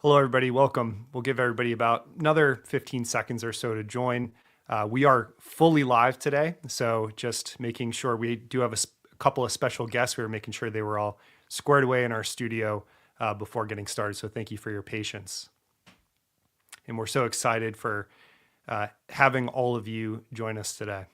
Hello, everybody. Welcome. We'll give everybody about another 15 seconds or so to join. We are fully live today, so just making sure we do have a couple of special guests. We were making sure they were all squared away in our studio before getting started, so thank you for your patience. And we're so excited for having all of you join us today.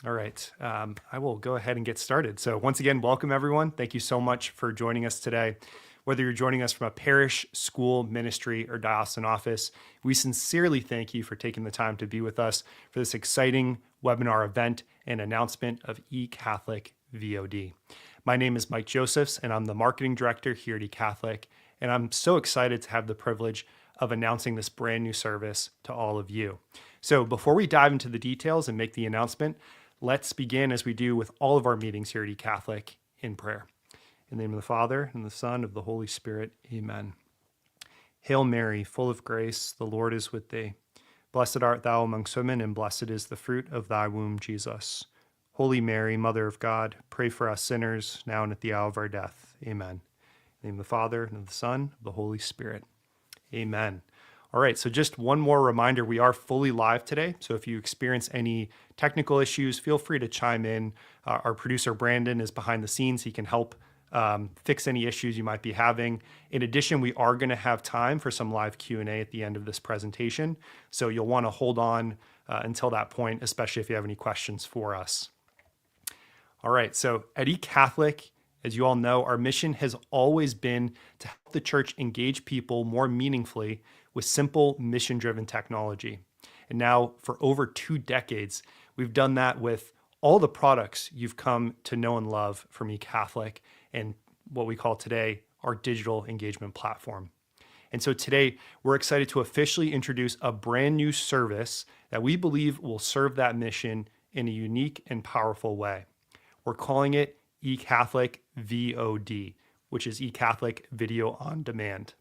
All right, I will go ahead and get started. So once again, welcome everyone. Thank you so much for joining us today. Whether you're joining us from a parish, school, ministry, or diocesan office, we sincerely thank you for taking the time to be with us for this exciting webinar event and announcement of eCatholic VOD. My name is Mike Josephs, and I'm the marketing director here at eCatholic, and I'm so excited to have the privilege of announcing this brand new service to all of you. So before we dive into the details and make the announcement, let's begin, as we do with all of our meetings here at eCatholic, in prayer. In the name of the Father, and the Son, and of the Holy Spirit, amen. Hail Mary, full of grace, the Lord is with thee. Blessed art thou amongst women, and blessed is the fruit of thy womb, Jesus. Holy Mary, Mother of God, pray for us sinners, now and at the hour of our death. Amen. In the name of the Father, and of the Son, and of the Holy Spirit. Amen. All right, so just one more reminder, we are fully live today. So if you experience any technical issues, feel free to chime in. Our producer, Brandon, is behind the scenes. He can help fix any issues you might be having. In addition, we are going to have time for some live Q&A at the end of this presentation. So you'll want to hold on until that point, especially if you have any questions for us. All right, so at eCatholic, as you all know, our mission has always been to help the church engage people more meaningfully with simple, mission-driven technology. And now, for over 2 decades, we've done that with all the products you've come to know and love from eCatholic and what we call today our digital engagement platform. And so today, we're excited to officially introduce a brand new service that we believe will serve that mission in a unique and powerful way. We're calling it eCatholic VOD, which is eCatholic Video on Demand.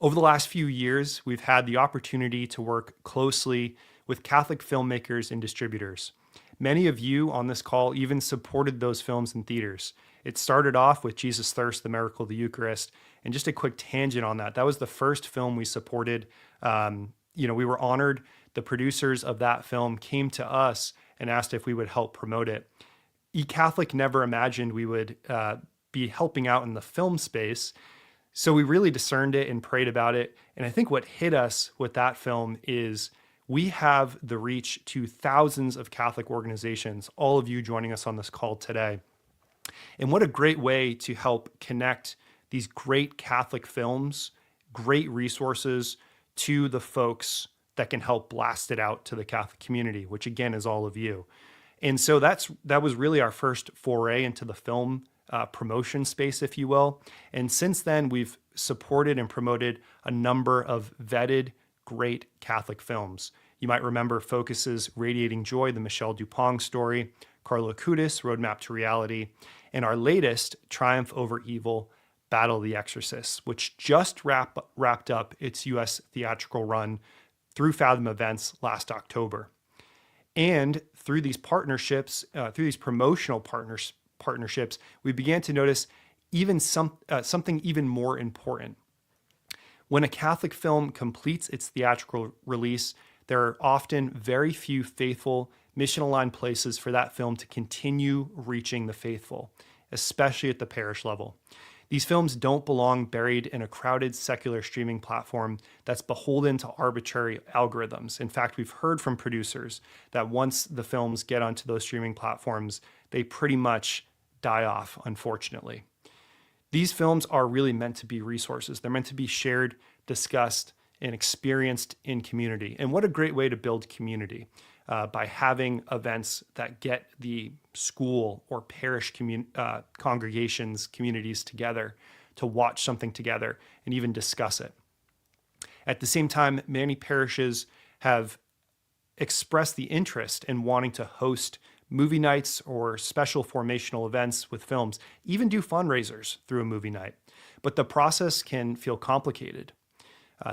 Over the last few years, we've had the opportunity to work closely with Catholic filmmakers and distributors. Many of you on this call even supported those films in theaters. It started off with Jesus Thirst, the Miracle of the Eucharist. And just a quick tangent on that, that was the first film we supported. We were honored. The producers of that film came to us and asked if we would help promote it. eCatholic never imagined we would be helping out in the film space. So we really discerned it and prayed about it. And I think what hit us with that film is we have the reach to thousands of Catholic organizations, all of you joining us on this call today. And what a great way to help connect these great Catholic films, great resources to the folks that can help blast it out to the Catholic community, which again is all of you. And so that was really our first foray into the film promotion space, if you will. And since then, we've supported and promoted a number of vetted, great Catholic films. You might remember Focus's Radiating Joy, the Michel Dupont story, Carlo Acutis, Roadmap to Reality, and our latest, Triumph Over Evil, Battle of the Exorcists, which just wrapped up its U.S. theatrical run through Fathom Events last October. And through these partnerships, through these promotional partnerships, we began to notice even something even more important. When a Catholic film completes its theatrical release, there are often very few faithful, mission-aligned places for that film to continue reaching the faithful, especially at the parish level. These films don't belong buried in a crowded secular streaming platform that's beholden to arbitrary algorithms. In fact, we've heard from producers that once the films get onto those streaming platforms, they pretty much die off, unfortunately. These films are really meant to be resources. They're meant to be shared, discussed, and experienced in community. And what a great way to build community by having events that get the school or parish congregations, communities together to watch something together and even discuss it. At the same time, many parishes have expressed the interest in wanting to host movie nights or special formational events with films, even do fundraisers through a movie night. But the process can feel complicated.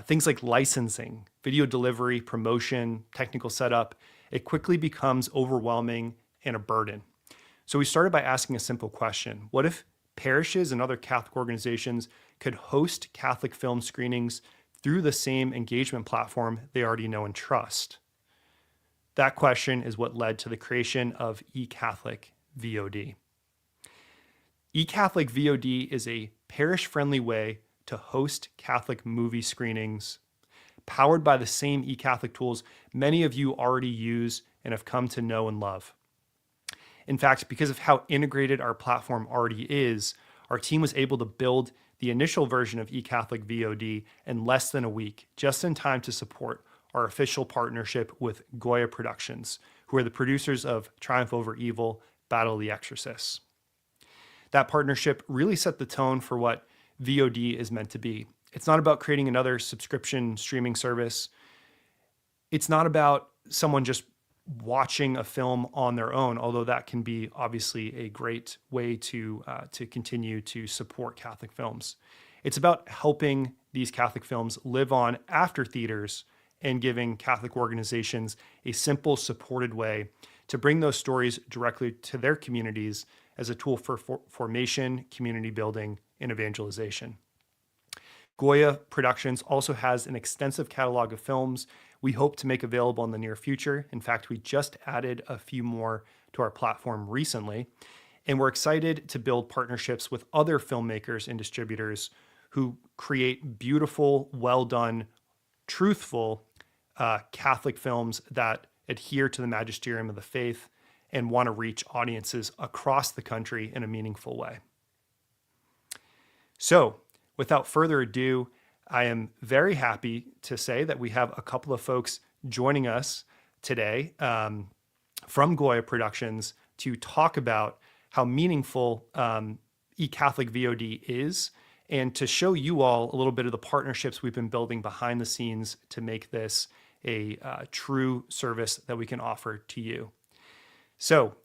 Things like licensing, video delivery, promotion, technical setup, it quickly becomes overwhelming and a burden. So we started by asking a simple question. What if parishes and other Catholic organizations could host Catholic film screenings through the same engagement platform they already know and trust? That question is what led to the creation of eCatholic VOD. eCatholic VOD is a parish-friendly way to host Catholic movie screenings, powered by the same eCatholic tools many of you already use and have come to know and love. In fact, because of how integrated our platform already is, our team was able to build the initial version of eCatholic VOD in less than a week, just in time to support our official partnership with Goya Productions, who are the producers of Triumph Over Evil, Battle of the Exorcists. That partnership really set the tone for what VOD is meant to be. It's not about creating another subscription streaming service. It's not about someone just watching a film on their own, although that can be obviously a great way to continue to support Catholic films. It's about helping these Catholic films live on after theaters and giving Catholic organizations a simple, supported way to bring those stories directly to their communities as a tool for formation, community building, and evangelization. Goya Productions also has an extensive catalog of films we hope to make available in the near future. In fact, we just added a few more to our platform recently, and we're excited to build partnerships with other filmmakers and distributors who create beautiful, well-done, truthful Catholic films that adhere to the magisterium of the faith and want to reach audiences across the country in a meaningful way. So, without further ado, I am very happy to say that we have a couple of folks joining us today from Goya Productions to talk about how meaningful eCatholic VOD is, and to show you all a little bit of the partnerships we've been building behind the scenes to make this a true service that we can offer to you. So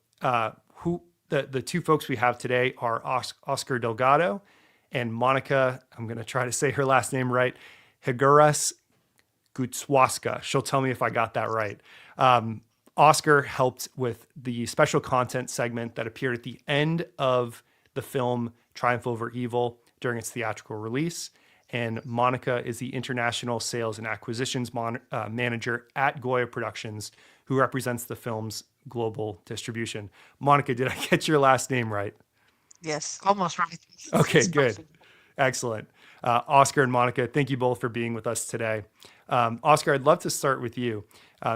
the two folks we have today are Oscar Delgado and Monica, I'm going to try to say her last name right, Higueras Gutswaska. She'll tell me if I got that right. Oscar helped with the special content segment that appeared at the end of the film Triumph Over Evil during its theatrical release. And Monica is the International Sales and Acquisitions Manager at Goya Productions, who represents the film's global distribution. Monica, did I get your last name right? Yes, almost right. Okay, good. Excellent. Oscar and Monica, thank you both for being with us today. Oscar, I'd love to start with you.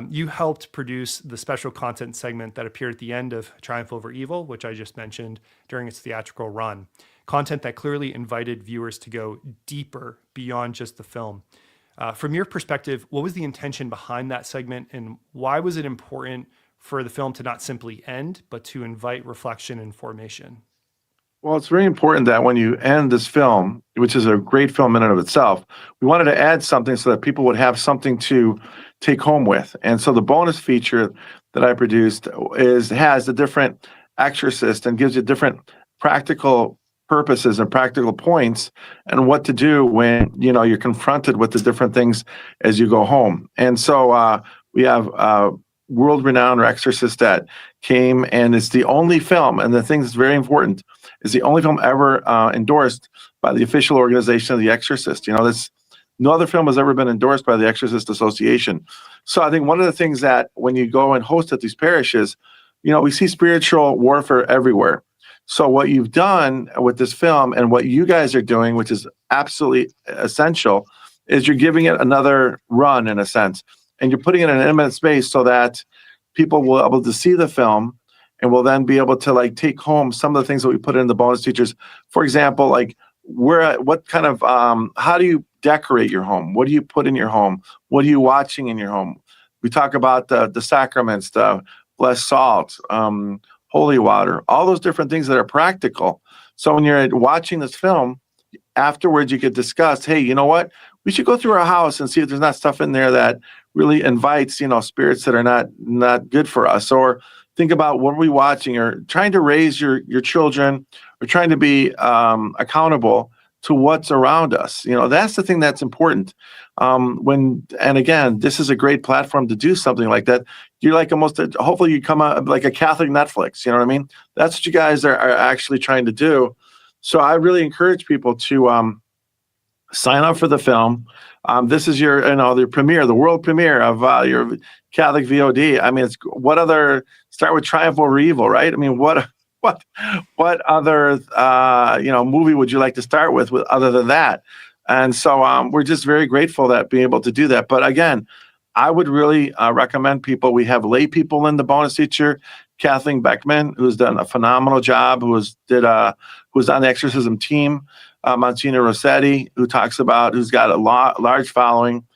You helped produce the special content segment that appeared at the end of Triumph Over Evil, which I just mentioned, during its theatrical run. Content that clearly invited viewers to go deeper beyond just the film. From your perspective, what was the intention behind that segment, and why was it important for the film to not simply end, but to invite reflection and formation? Well, it's very important that when you end this film, which is a great film in and of itself, we wanted to add something so that people would have something to take home with. And so the bonus feature that I produced has the different exorcist and gives you different practical purposes and practical points and what to do when you're confronted with the different things as you go home. And so we have world-renowned exorcist that came, and it's the only film, and the thing that's very important, is the only film ever endorsed by the official organization of The Exorcist. No other film has ever been endorsed by the Exorcist Association. So I think one of the things that when you go and host at these parishes, we see spiritual warfare everywhere. So what you've done with this film and what you guys are doing, which is absolutely essential, is you're giving it another run in a sense. And you're putting it in an intimate space so that people will be able to see the film and will then be able to take home some of the things that we put in the bonus features. For example, what kind of, how do you decorate your home? What do you put in your home? What are you watching in your home? We talk about the sacraments, the blessed salt, holy water, all those different things that are practical. So when you're watching this film, afterwards you could discuss, hey, you know what? We should go through our house and see if there's not stuff in there that really invites, spirits that are not good for us. Or think about what are we watching, or trying to raise your children, or trying to be accountable to what's around us. That's the thing that's important. And again, this is a great platform to do something like that. You're hopefully you come out like a Catholic Netflix, you know what I mean? That's what you guys are actually trying to do. So I really encourage people to sign up for the film. This is your, the premiere, the world premiere of your Catholic VOD. I mean, it's what other start with Triumph Over Evil, right? I mean, what what other movie would you like to start with other than that? And so we're just very grateful that being able to do that. But again, I would really recommend people. We have lay people in the bonus feature. Kathleen Beckman, who's done a phenomenal job, who's on the exorcism team. Monsignor Rossetti, who's got a large following.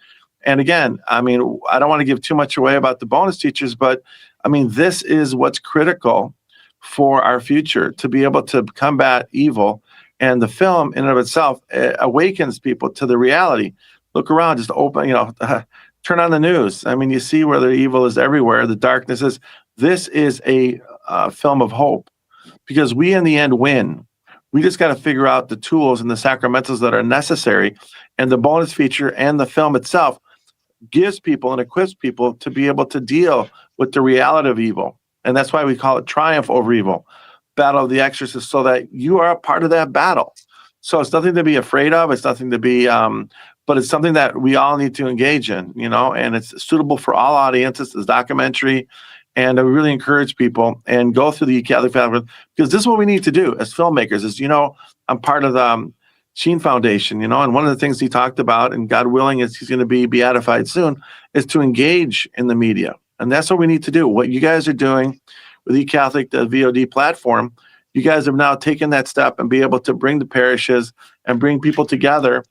And again, I mean, I don't want to give too much away about the bonus teachers, but I mean, this is what's critical for our future, to be able to combat evil. And the film in and of itself awakens people to the reality. Look around, just open, turn on the news. I mean, you see where the evil is everywhere, the darkness is. This is a film of hope, because we in the end win. We just got to figure out the tools and the sacramentals that are necessary. And the bonus feature and the film itself gives people and equips people to be able to deal with the reality of evil. And that's why we call it Triumph Over Evil, Battle of the Exorcist, so that you are a part of that battle. So it's nothing to be afraid of. It's nothing to be, but it's something that we all need to engage in, and it's suitable for all audiences. It's documentary. And I really encourage people and go through the eCatholic family, because this is what we need to do as filmmakers. Is I'm part of the Sheen Foundation, and one of the things he talked about, and God willing, is he's going to be beatified soon, is to engage in the media, and that's what we need to do. What you guys are doing with eCatholic, the VOD platform, you guys have now taken that step and be able to bring the parishes and bring people together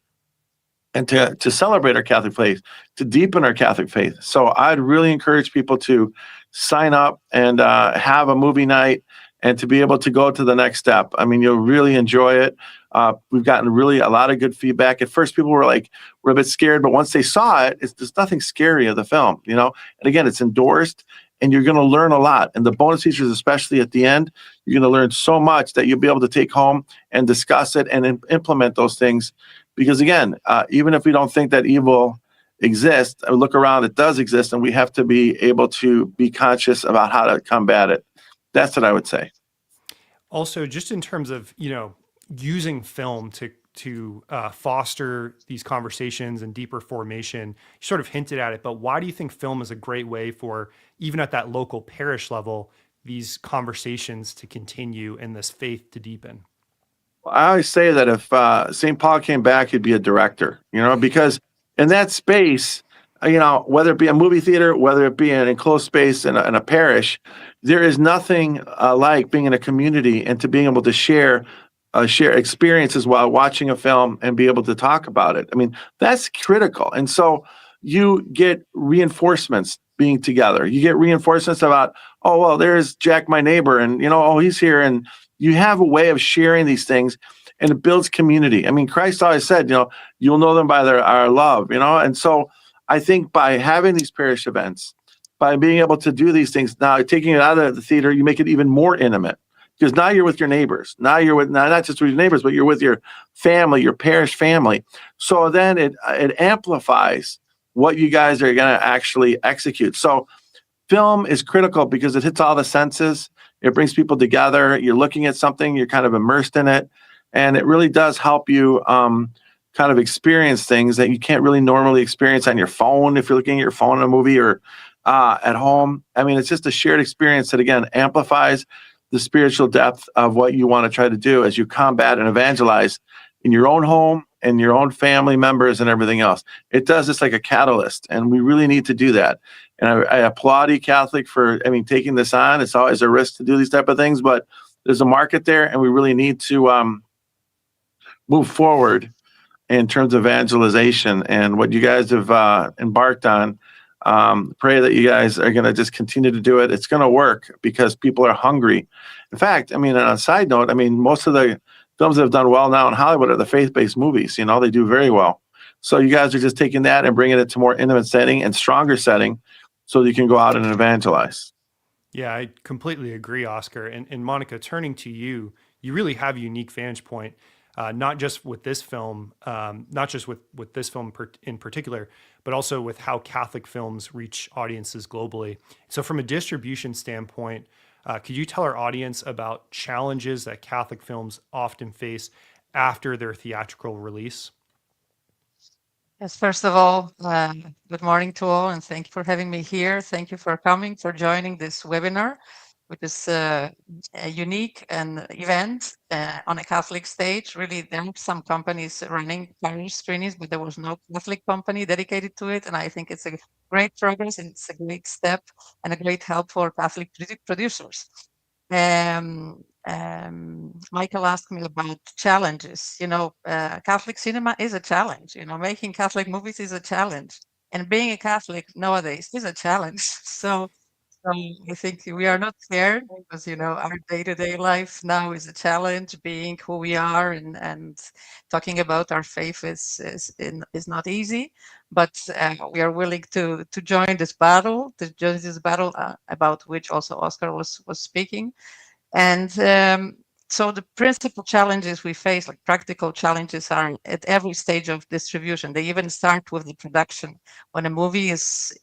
and to celebrate our Catholic faith, to deepen our Catholic faith. So I'd really encourage people to sign up and have a movie night and to be able to go to the next step. I mean, you'll really enjoy it. We've gotten really a lot of good feedback. At first, people were a bit scared, but once they saw it, there's nothing scary of the film, And again, it's endorsed, and you're going to learn a lot. And the bonus features, especially at the end, you're going to learn so much that you'll be able to take home and discuss it and implement those things. Because again, even if we don't think that evil exists, look around, it does exist, and we have to be able to be conscious about how to combat it. That's what I would say. Also, just in terms of, using film to foster these conversations and deeper formation, you sort of hinted at it, but why do you think film is a great way for, even at that local parish level, these conversations to continue and this faith to deepen? I always say that if St. Paul came back, he'd be a director, because in that space, whether it be a movie theater, whether it be an enclosed space in a parish, there is nothing like being in a community and to being able to share experiences while watching a film and be able to talk about it. I mean, that's critical. And so you get reinforcements being together. You get reinforcements about, oh, well, there's Jack, my neighbor, and, oh, he's here. And you have a way of sharing these things, and it builds community. I mean, Christ always said, you'll know them by our love, And so I think by having these parish events, by being able to do these things, now taking it out of the theater, you make it even more intimate, because now you're with your neighbors. Now you're with not just with your neighbors, but you're with your family, your parish family. So then it amplifies what you guys are going to actually execute. So film is critical because it hits all the senses. It brings people together. You're looking at something, you're kind of immersed in it. And it really does help you kind of experience things that you can't really normally experience on your phone if you're looking at your phone in a movie or at home. I mean, it's just a shared experience that, again, amplifies the spiritual depth of what you want to try to do as you combat and evangelize in your own home and your own family members and everything else. It does this like a catalyst, and we really need to do that. And I applaud eCatholic for, taking this on. It's always a risk to do these type of things, but there's a market there, and we really need to move forward in terms of evangelization. And what you guys have embarked on, pray that you guys are going to just continue to do it. It's going to work because people are hungry. In fact, on a side note, most of the films that have done well now in Hollywood are the faith-based movies. They do very well. So you guys are just taking that and bringing it to more intimate setting and stronger setting so that you can go out and evangelize. Yeah, I completely agree, Oscar. And Monica, turning to you, you really have a unique vantage point, not just with this film, in particular, but also with how Catholic films reach audiences globally. So from a distribution standpoint, Could you tell our audience about challenges that Catholic films often face after their theatrical release? Yes, first of all, good morning to all, and thank you for having me here. Thank you for coming, for joining this webinar, which is a unique and event on a Catholic stage. Really, there are some companies running parish screenings, but there was no Catholic company dedicated to it, and I think it's a great progress, and it's a great step and a great help for Catholic producers. Michael asked me about challenges. Catholic cinema is a challenge. Making Catholic movies is a challenge, and being a Catholic nowadays is a challenge. So I think we are not scared because our day-to-day life now is a challenge. Being who we are and talking about our faith is not easy, but we are willing to join this battle, about which also Oscar was speaking. And so the principal challenges we face, like practical challenges, are at every stage of distribution. They even start with the production. When a movie is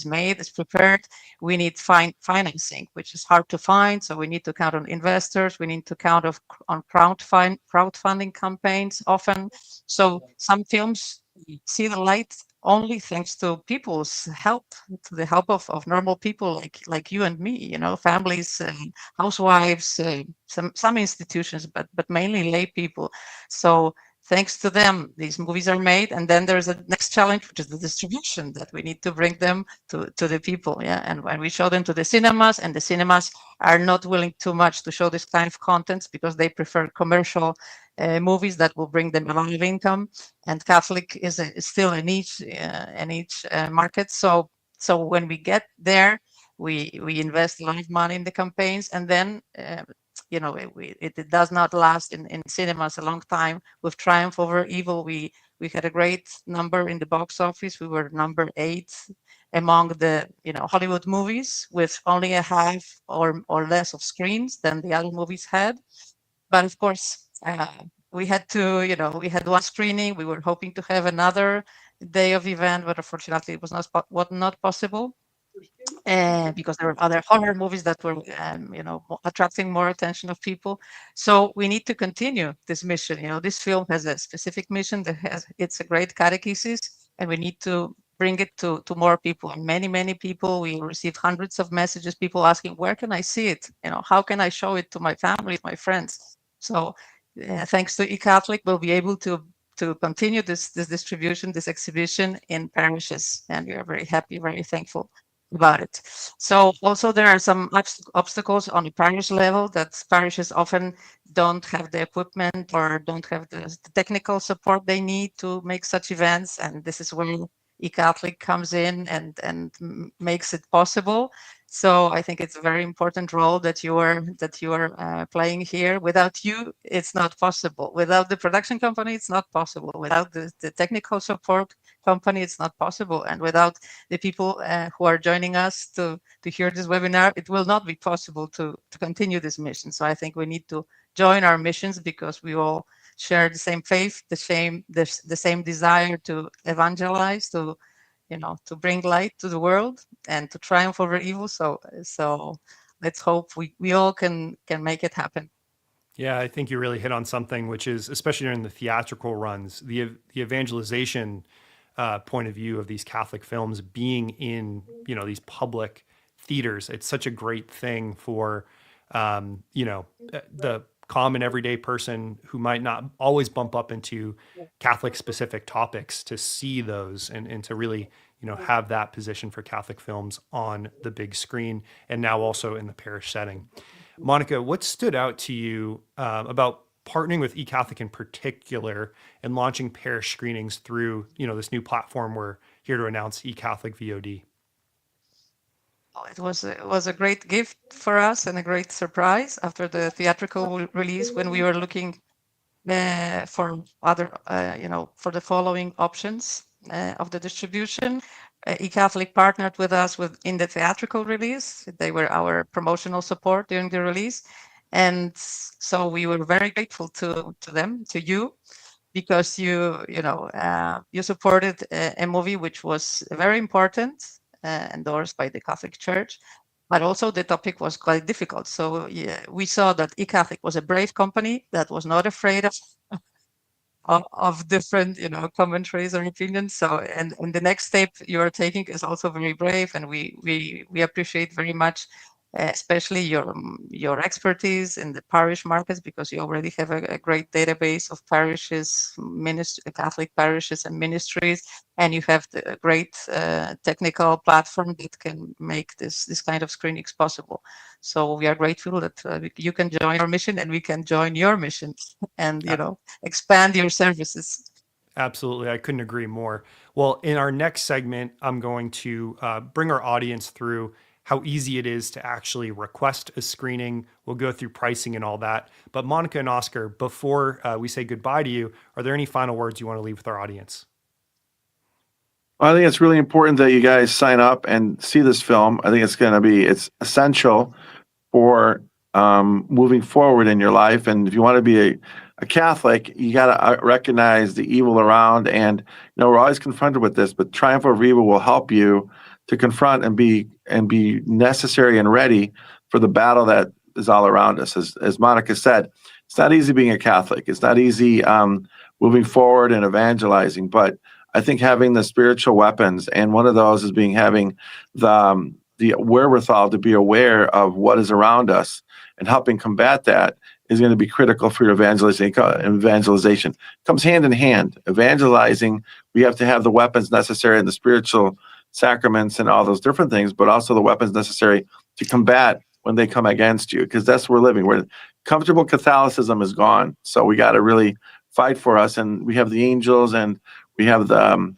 made, is prepared, we need financing, which is hard to find. So we need to count on investors. We need to count on crowdfunding campaigns often. So some films see the light only thanks to people's help, to the help of normal people like you and me, families, housewives, some institutions, but mainly lay people. So thanks to them, these movies are made. And then there's a next challenge, which is the distribution, that we need to bring them to the people. Yeah, and when we show them to the cinemas, and the cinemas are not willing too much to show this kind of contents because they prefer commercial movies that will bring them a lot of income. And Catholic is still a niche market. So when we get there, we invest a lot of money in the campaigns, and then it does not last in cinemas a long time. With Triumph Over Evil, we had a great number in the box office. We were number 8 among the Hollywood movies, with only a half or less of screens than the other movies had. But of course, we had one screening. We were hoping to have another day of event, but unfortunately it was not possible. Because there were other horror movies that were, attracting more attention of people. So we need to continue this mission. This film has a specific mission it's a great catechesis, and we need to bring it to more people. And many people, we received hundreds of messages, people asking, where can I see it? How can I show it to my family, my friends? So thanks to eCatholic, we'll be able to continue this distribution, this exhibition in parishes, and we are very happy, very thankful about it. So also there are some obstacles on the parish level, that parishes often don't have the equipment or don't have the technical support they need to make such events, and this is where eCatholic comes in and makes it possible. So I think it's a very important role that you are playing here. Without you, it's not possible. Without the production company, it's not possible. Without the technical support company, it's not possible. And without the people who are joining us to hear this webinar, it will not be possible to continue this mission. So I think we need to join our missions, because we all share the same faith, the same desire to evangelize, to bring light to the world and to triumph over evil. So let's hope we all can make it happen. Yeah, I think you really hit on something, which is, especially during the theatrical runs, the evangelization point of view of these Catholic films being in these public theaters. It's such a great thing for the common everyday person who might not always bump up into Catholic specific topics to see those, and to really have that position for Catholic films on the big screen, and now also in the parish setting. Monica, what stood out to you about partnering with eCatholic in particular and launching parish screenings through this new platform we're here to announce, eCatholic VOD? It was a great gift for us and a great surprise after the theatrical release, when we were looking for other, for the following options of the distribution. eCatholic partnered with us in the theatrical release. They were our promotional support during the release. And so we were very grateful to them, to you, because you supported a movie which was very important, endorsed by the Catholic Church. but also the topic was quite difficult. So yeah, we saw that eCatholic was a brave company that was not afraid of different, commentaries or opinions. So, and the next step you are taking is also very brave, and we appreciate very much, especially your expertise in the parish markets, because you already have a great database of parishes, Catholic parishes and ministries, and you have the great technical platform that can make this kind of screenings possible. So we are grateful that you can join our mission, and we can join your mission, and expand your services. Absolutely. I couldn't agree more. Well, in our next segment, I'm going to bring our audience through how easy it is to actually request a screening. We'll go through pricing and all that. But Monica and Oscar, before we say goodbye to you, are there any final words you want to leave with our audience? I think it's really important that you guys sign up and see this film. I think it's essential for moving forward in your life. And if you want to be a Catholic, you got to recognize the evil around. And we're always confronted with this, but triumph over evil will help you to confront and be necessary and ready for the battle that is all around us. As Monica said, it's not easy being a Catholic. It's not easy moving forward and evangelizing, but I think having the spiritual weapons, and one of those is having the wherewithal to be aware of what is around us and helping combat that, is going to be critical for your evangelization. It comes hand in hand. Evangelizing, we have to have the weapons necessary and the spiritual sacraments and all those different things, but also the weapons necessary to combat when they come against you, because that's where we're living. Where comfortable Catholicism is gone. So we got to really fight for us, and we have the angels, and we have the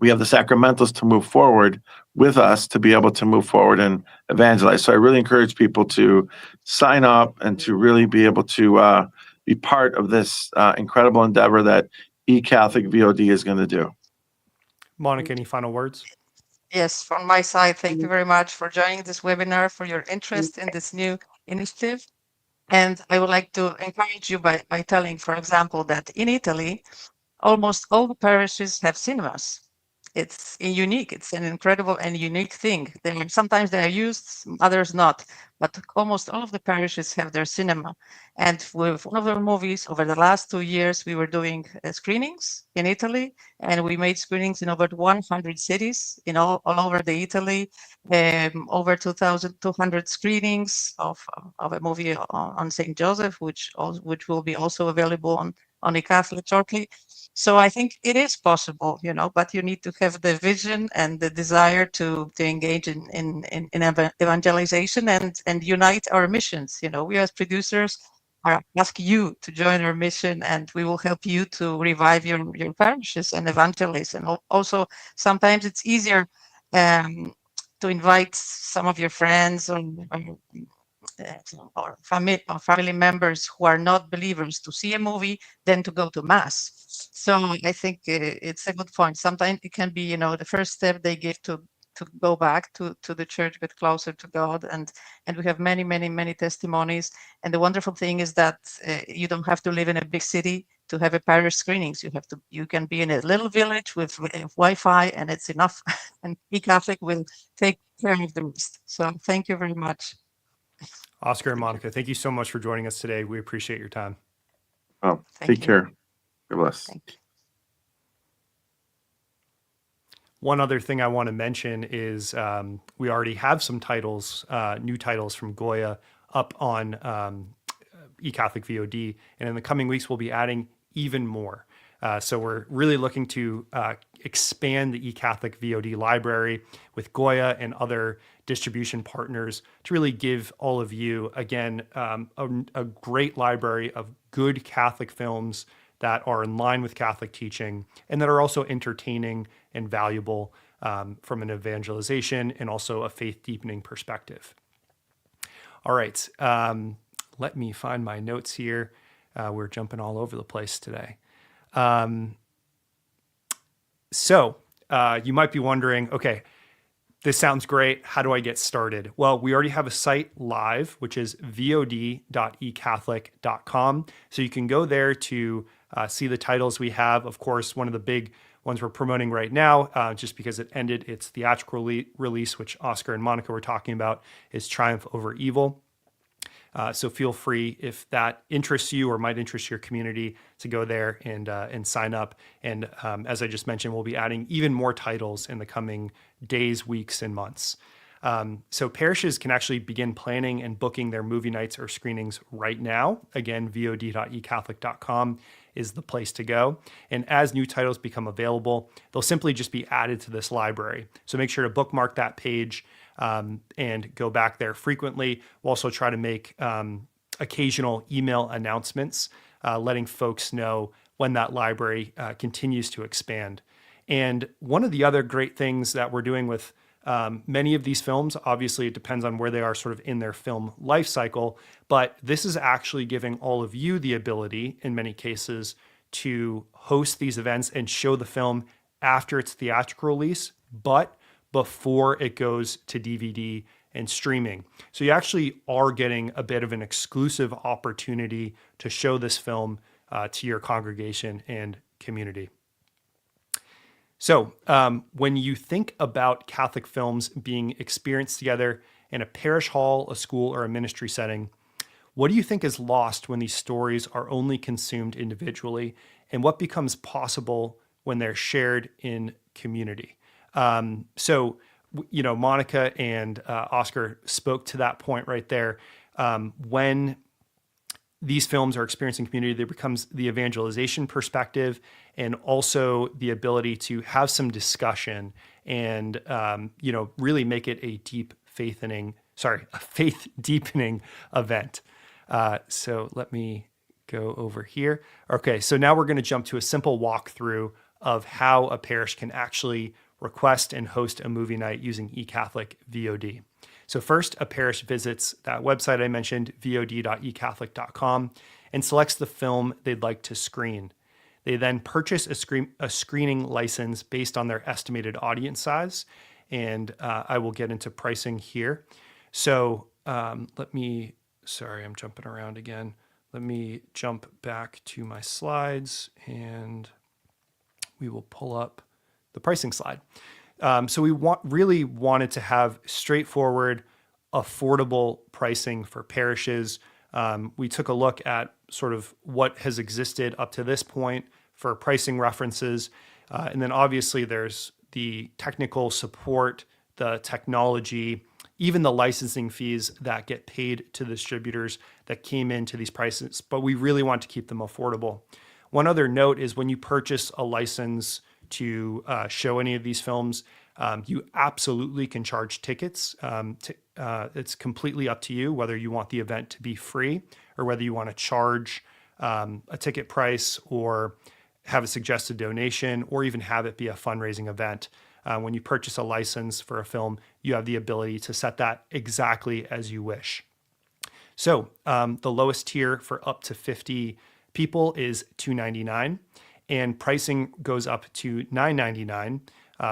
sacramentals to move forward with us to be able to move forward and evangelize. So I really encourage people to sign up and to really be able to be part of this incredible endeavor that eCatholic VOD is going to do. Monica, any final words? Yes, from my side, thank you very much for joining this webinar, for your interest in this new initiative. And I would like to encourage you by telling, for example, that in Italy, almost all the parishes have cinemas. It's unique. It's an incredible and unique thing. Sometimes they are used, others not. But almost all of the parishes have their cinema. And with one of their movies, over the last 2 years, we were doing screenings in Italy, and we made screenings in over 100 cities in all over the Italy. Over 2,200 screenings of a movie on Saint Joseph, which will be also available on eCatholic shortly. So I think it is possible, but you need to have the vision and the desire to engage in evangelization and unite our missions. We as producers are ask you to join our mission, and we will help you to revive your parishes and evangelize. And also, sometimes it's easier to invite some of your friends or family members who are not believers to see a movie than to go to mass. So I think it's a good point. Sometimes it can be, the first step they give to go back to the church, get closer to God, and we have many, many, many testimonies. And the wonderful thing is that you don't have to live in a big city to have a parish screenings. You can be in a little village with Wi-Fi, and it's enough. And eCatholic will take care of the rest. So thank you very much. Oscar and Monica, thank you so much for joining us today. We appreciate your time. Well, take care. God bless. Thank you. One other thing I want to mention is we already have some titles, new titles from Goya up on eCatholic VOD. And in the coming weeks, we'll be adding even more. So we're really looking to expand the eCatholic VOD library with Goya and other distribution partners to really give all of you, again, a great library of good Catholic films that are in line with Catholic teaching and that are also entertaining and valuable from an evangelization and also a faith deepening perspective. All right, let me find my notes here. We're jumping all over the place today. So you might be wondering, okay, this sounds great. How do I get started? Well, we already have a site live, which is vod.ecatholic.com. So you can go there to see the titles we have. Of course, one of the big ones we're promoting right now, just because it ended its theatrical release, which Oscar and Monica were talking about, is Triumph Over Evil. So feel free, if that interests you or might interest your community, to go there and sign up. And as I just mentioned, we'll be adding even more titles in the coming days, weeks, and months. So parishes can actually begin planning and booking their movie nights or screenings right now. Again, vod.ecatholic.com is the place to go. And as new titles become available, they'll simply just be added to this library. So make sure to bookmark that page and go back there frequently. We'll also try to make occasional email announcements, letting folks know when that library continues to expand. And one of the other great things that we're doing with many of these films, obviously it depends on where they are sort of in their film life cycle, but this is actually giving all of you the ability, in many cases, to host these events and show the film after its theatrical release, but before it goes to DVD and streaming. So you actually are getting a bit of an exclusive opportunity to show this film to your congregation and community. So when you think about Catholic films being experienced together in a parish hall, a school, or a ministry setting, what do you think is lost when these stories are only consumed individually, and what becomes possible when they're shared in community? So, Monica and Oscar spoke to that point right there. When these films are experiencing community, there becomes the evangelization perspective and also the ability to have some discussion and, really make it a faith deepening event. So let me go over here. Okay, so now we're going to jump to a simple walkthrough of how a parish can actually request and host a movie night using eCatholic VOD. So first, a parish visits that website I mentioned, vod.ecatholic.com, and selects the film they'd like to screen. They then purchase a screening license based on their estimated audience size, and I will get into pricing here. So I'm jumping around again. Let me jump back to my slides, and we will pull up the pricing slide. So we really wanted to have straightforward, affordable pricing for parishes. We took a look at sort of what has existed up to this point for pricing references. And then obviously there's the technical support, the technology, even the licensing fees that get paid to distributors that came into these prices. But we really want to keep them affordable. One other note is when you purchase a license to show any of these films, you absolutely can charge tickets. It's completely up to you whether you want the event to be free or whether you want to charge a ticket price or have a suggested donation or even have it be a fundraising event. When you purchase a license for a film, you have the ability to set that exactly as you wish. So the lowest tier for up to 50 people is $299. And pricing goes up to $999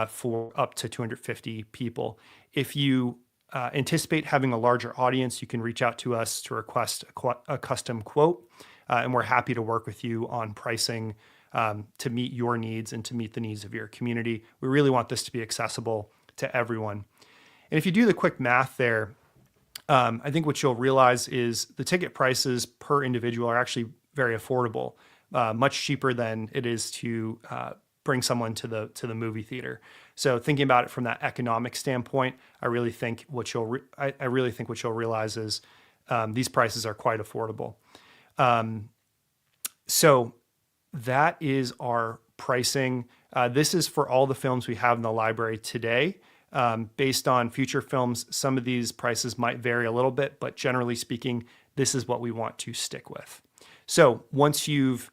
for up to 250 people. If you anticipate having a larger audience, you can reach out to us to request a custom quote, and we're happy to work with you on pricing to meet your needs and to meet the needs of your community. We really want this to be accessible to everyone. And if you do the quick math there, I think what you'll realize is the ticket prices per individual are actually very affordable. Much cheaper than it is to bring someone to the movie theater. So thinking about it from that economic standpoint, I really think what you'll realize is these prices are quite affordable. So that is our pricing. This is for all the films we have in the library today. Based on future films, some of these prices might vary a little bit, but generally speaking, this is what we want to stick with. So once you've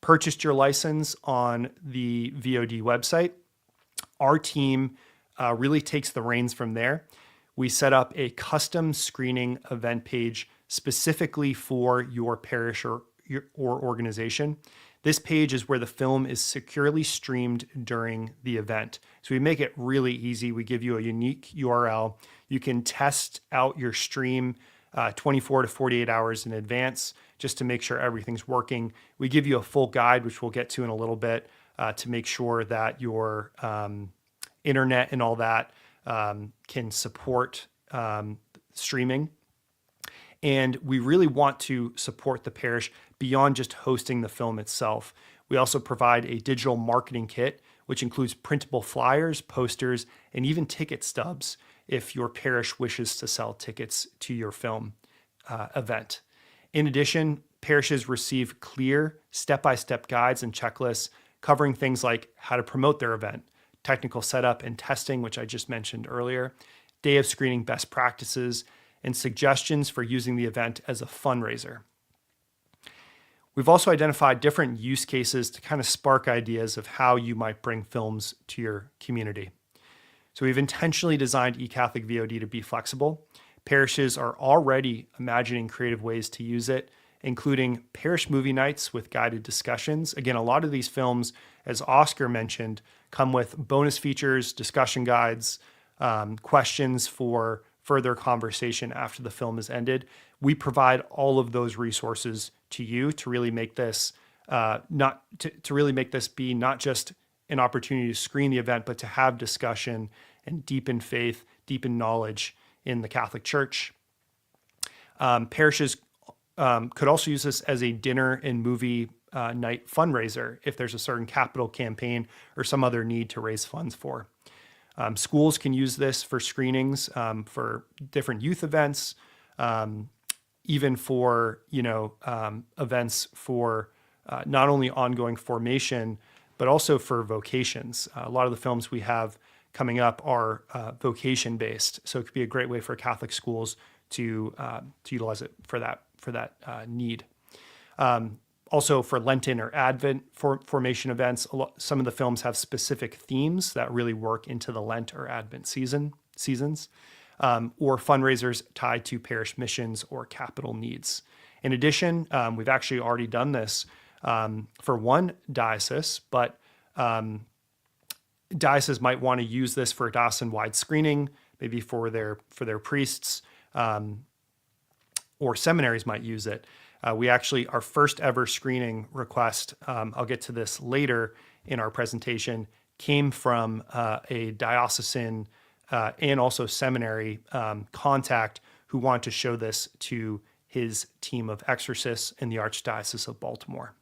purchased your license on the VOD website, our team really takes the reins from there. We set up a custom screening event page specifically for your parish or organization. This page is where the film is securely streamed during the event. So we make it really easy. We give you a unique URL. You can test out your stream 24 to 48 hours in advance just to make sure everything's working. We give you a full guide, which we'll get to in a little bit, to make sure that your internet and all that can support streaming. And we really want to support the parish beyond just hosting the film itself. We also provide a digital marketing kit, which includes printable flyers, posters, and even ticket stubs if your parish wishes to sell tickets to your film event. In addition, parishes receive clear step-by-step guides and checklists covering things like how to promote their event, technical setup and testing, which I just mentioned earlier, day of screening best practices, and suggestions for using the event as a fundraiser. We've also identified different use cases to kind of spark ideas of how you might bring films to your community. So we've intentionally designed eCatholic VOD to be flexible. Parishes are already imagining creative ways to use it, including parish movie nights with guided discussions. Again, a lot of these films, as Oscar mentioned, come with bonus features, discussion guides, questions for further conversation after the film is ended. We provide all of those resources to you to really make this be not just an opportunity to screen the event, but to have discussion and deepen faith, deepen knowledge in the Catholic Church. Parishes could also use this as a dinner and movie night fundraiser if there's a certain capital campaign or some other need to raise funds for. Schools can use this for screenings for different youth events, even for events for not only ongoing formation, but also for vocations. A lot of the films we have coming up are vocation based, so it could be a great way for Catholic schools to utilize it for that need. Also for Lenten or Advent formation events, some of the films have specific themes that really work into the Lent or Advent seasons, or fundraisers tied to parish missions or capital needs. In addition, we've actually already done this for one diocese, but dioceses might want to use this for a diocesan-wide screening, maybe for their priests, or seminaries might use it. We actually, our first ever screening request, I'll get to this later in our presentation, came from a diocesan and also seminary contact who wanted to show this to his team of exorcists in the Archdiocese of Baltimore.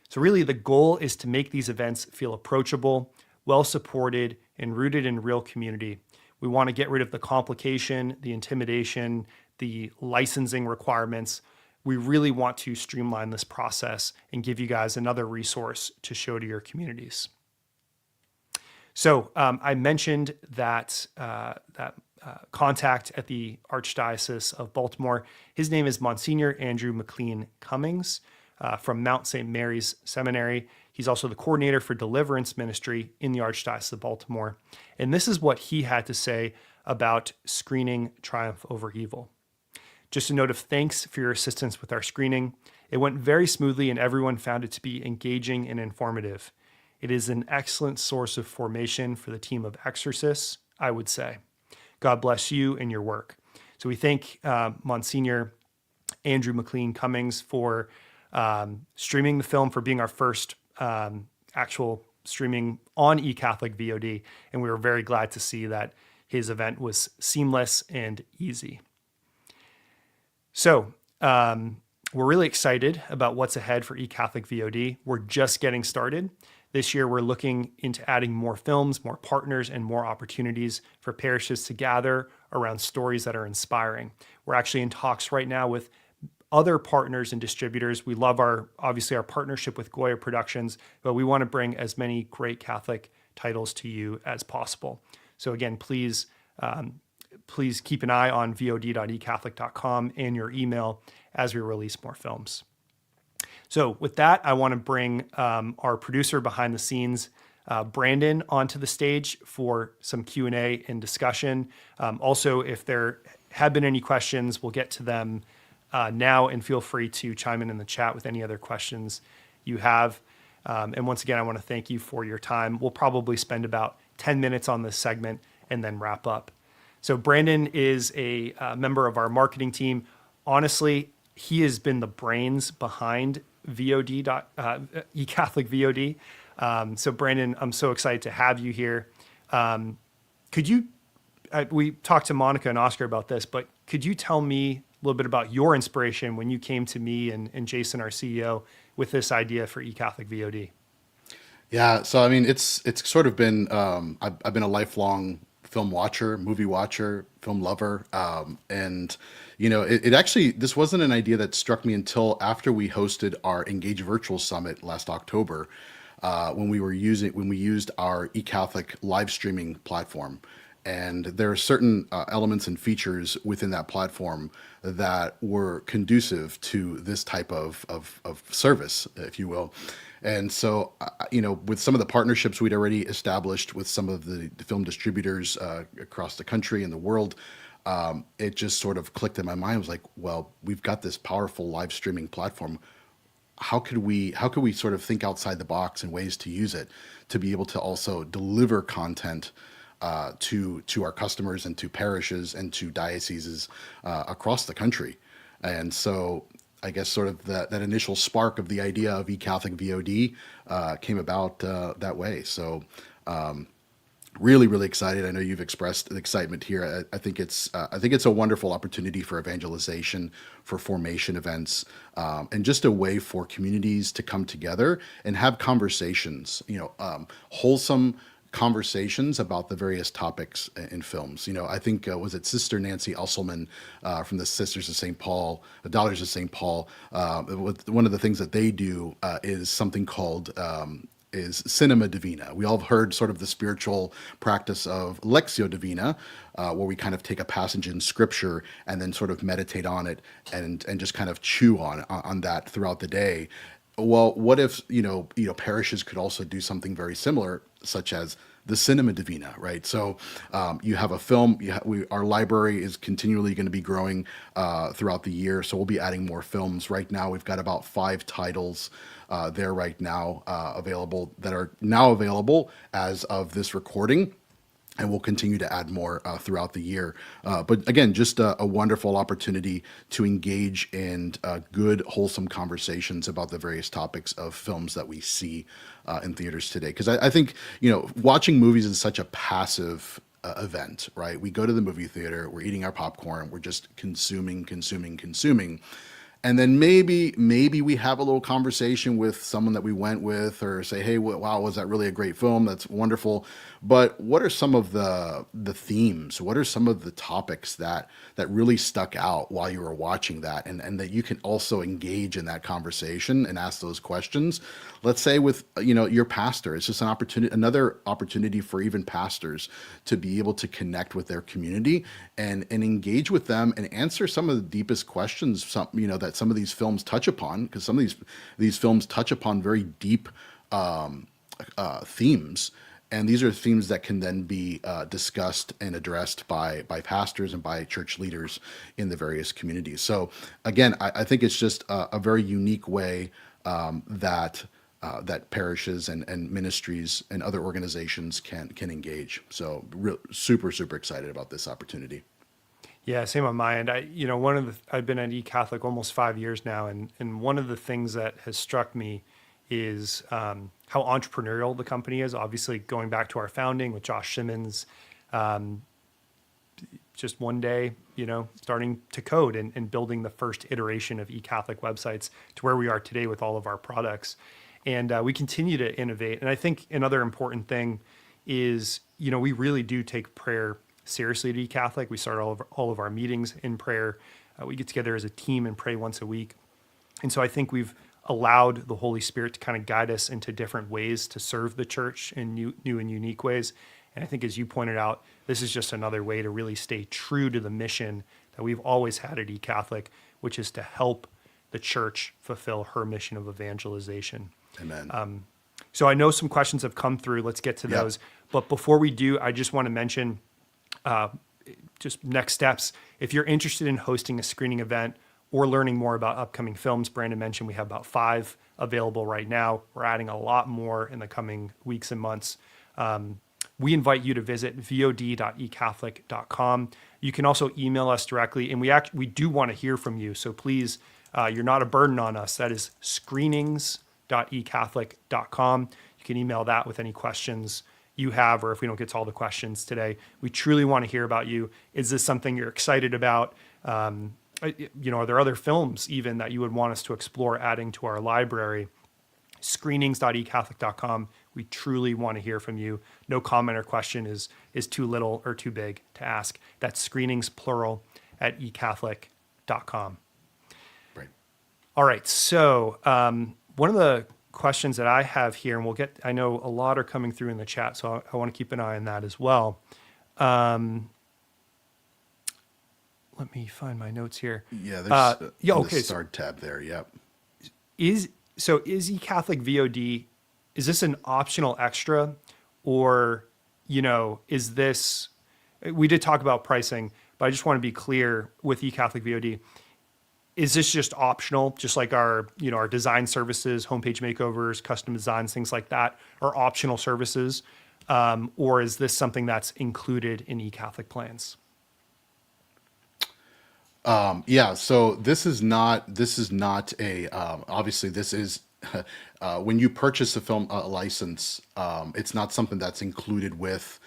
So really the goal is to make these events feel approachable, well supported, and rooted in real community. We want to get rid of the complication, the intimidation, the licensing requirements. We really want to streamline this process and give you guys another resource to show to your communities. So I mentioned that contact at the Archdiocese of Baltimore. His name is Monsignor Andrew McLean Cummings from Mount St. Mary's Seminary. He's also the coordinator for deliverance ministry in the Archdiocese of Baltimore. And this is what he had to say about screening Triumph Over Evil. Just a note of thanks for your assistance with our screening. It went very smoothly and everyone found it to be engaging and informative. It is an excellent source of formation for the team of exorcists, I would say. God bless you and your work. So we thank Monsignor Andrew McLean Cummings for streaming the film, for being our first actual streaming on eCatholic VOD. And we were very glad to see that his event was seamless and easy. So we're really excited about what's ahead for eCatholic VOD. We're just getting started. This year, we're looking into adding more films, more partners, and more opportunities for parishes to gather around stories that are inspiring. We're actually in talks right now with other partners and distributors. We love obviously our partnership with Goya Productions, but we want to bring as many great Catholic titles to you as possible. So again, please keep an eye on vod.ecatholic.com and your email as we release more films. So with that, I want to bring our producer behind the scenes, Brandon, onto the stage for some Q&A and discussion. Also, if there have been any questions, we'll get to them now, and feel free to chime in the chat with any other questions you have. And once again, I want to thank you for your time. We'll probably spend about 10 minutes on this segment and then wrap up. So Brandon is a member of our marketing team. Honestly, he has been the brains behind eCatholic VOD. So Brandon, I'm so excited to have you here. Could you, we talked to Monica and Oscar about this, but could you tell me a little bit about your inspiration when you came to me and Jason, our CEO, with this idea for eCatholic VOD? Yeah, so I mean, it's sort of been I've been a lifelong film watcher, movie watcher, film lover, and it actually this wasn't an idea that struck me until after we hosted our Engage Virtual Summit last October, when we used our eCatholic live streaming platform. And there are certain elements and features within that platform that were conducive to this type of service, if you will. And so, with some of the partnerships we'd already established with some of the film distributors across the country and the world, it just sort of clicked in my mind. I was like, well, we've got this powerful live streaming platform. How could we sort of think outside the box and ways to use it to be able to also deliver content to our customers and to parishes and to dioceses across the country. And so I guess sort of that initial spark of the idea of eCatholic VOD came about that way. So really, really excited. I know you've expressed the excitement here. I think it's a wonderful opportunity for evangelization, for formation events, and just a way for communities to come together and have conversations. Wholesome conversations about the various topics in films. I think was it Sister Nancy Usselman from the Sisters of St. Paul, the Daughters of St. Paul. One of the things that they do is something called is Cinema Divina. We all have heard sort of the spiritual practice of Lectio Divina, where we kind of take a passage in Scripture and then sort of meditate on it and just kind of chew on that throughout the day. Well, what if parishes could also do something very similar, such as the Cinema Divina, right? So you have a film. Our library is continually going to be growing throughout the year, so we'll be adding more films. Right now, we've got about 5 titles there right now available that are now available as of this recording. And we'll continue to add more throughout the year. But again, just a wonderful opportunity to engage in good, wholesome conversations about the various topics of films that we see in theaters today. Because I think, watching movies is such a passive event, right? We go to the movie theater, we're eating our popcorn, we're just consuming. And then maybe we have a little conversation with someone that we went with, or say, hey, wow, was that really a great film? That's wonderful. But what are some of the themes? What are some of the topics that really stuck out while you were watching that, and that you can also engage in that conversation and ask those questions? Let's say with your pastor, it's just another opportunity for even pastors to be able to connect with their community and engage with them and answer some of the deepest questions. That some of these films touch upon, because some of these films touch upon very deep themes. And these are themes that can then be discussed and addressed by pastors and by church leaders in the various communities. So again, I think it's just a very unique way that parishes and ministries and other organizations can engage. So super, super excited about this opportunity. Yeah, same on my end. I've been at eCatholic almost 5 years now, and one of the things that has struck me is how entrepreneurial the company is. Obviously, going back to our founding with Josh Simmons, just one day, starting to code and building the first iteration of eCatholic websites to where we are today with all of our products. And we continue to innovate. And I think another important thing is, we really do take prayer seriously at eCatholic. We start all of our meetings in prayer. We get together as a team and pray once a week. And so I think we've allowed the Holy Spirit to kind of guide us into different ways to serve the church in new and unique ways. And I think, as you pointed out, this is just another way to really stay true to the mission that we've always had at eCatholic, which is to help the church fulfill her mission of evangelization. Amen. So I know some questions have come through. Let's get to those. But before we do, I just want to mention just next steps. If you're interested in hosting a screening event or learning more about upcoming films, Brandon mentioned we have about 5 available right now. We're adding a lot more in the coming weeks and months. We invite you to visit vod.ecatholic.com. You can also email us directly, and we do want to hear from you. So please, you're not a burden on us. That is screenings.ecatholic.com. You You can email that with any questions you have, or if we don't get to all the questions today. We truly want to hear about you. Is this something you're excited about? Are there other films even that you would want us to explore adding to our library? Screenings.ecatholic.com. We truly want to hear from you. No comment or question is too little or too big to ask. That's screenings plural at ecatholic.com. Right. All right. So one of the questions that I have here, and I know a lot are coming through in the chat, so I want to keep an eye on that as well. Let me find my notes here. Yeah, there's okay. the start tab there. Yep. Is eCatholic VOD, is this an optional extra, or, is this, we did talk about pricing, but I just want to be clear with eCatholic VOD. Is this just optional, just like our design services, homepage makeovers, custom designs, things like that are optional services? Or is this something that's included in eCatholic plans? Yeah, so this is not a, obviously this is, when you purchase a film license, it's not something that's included with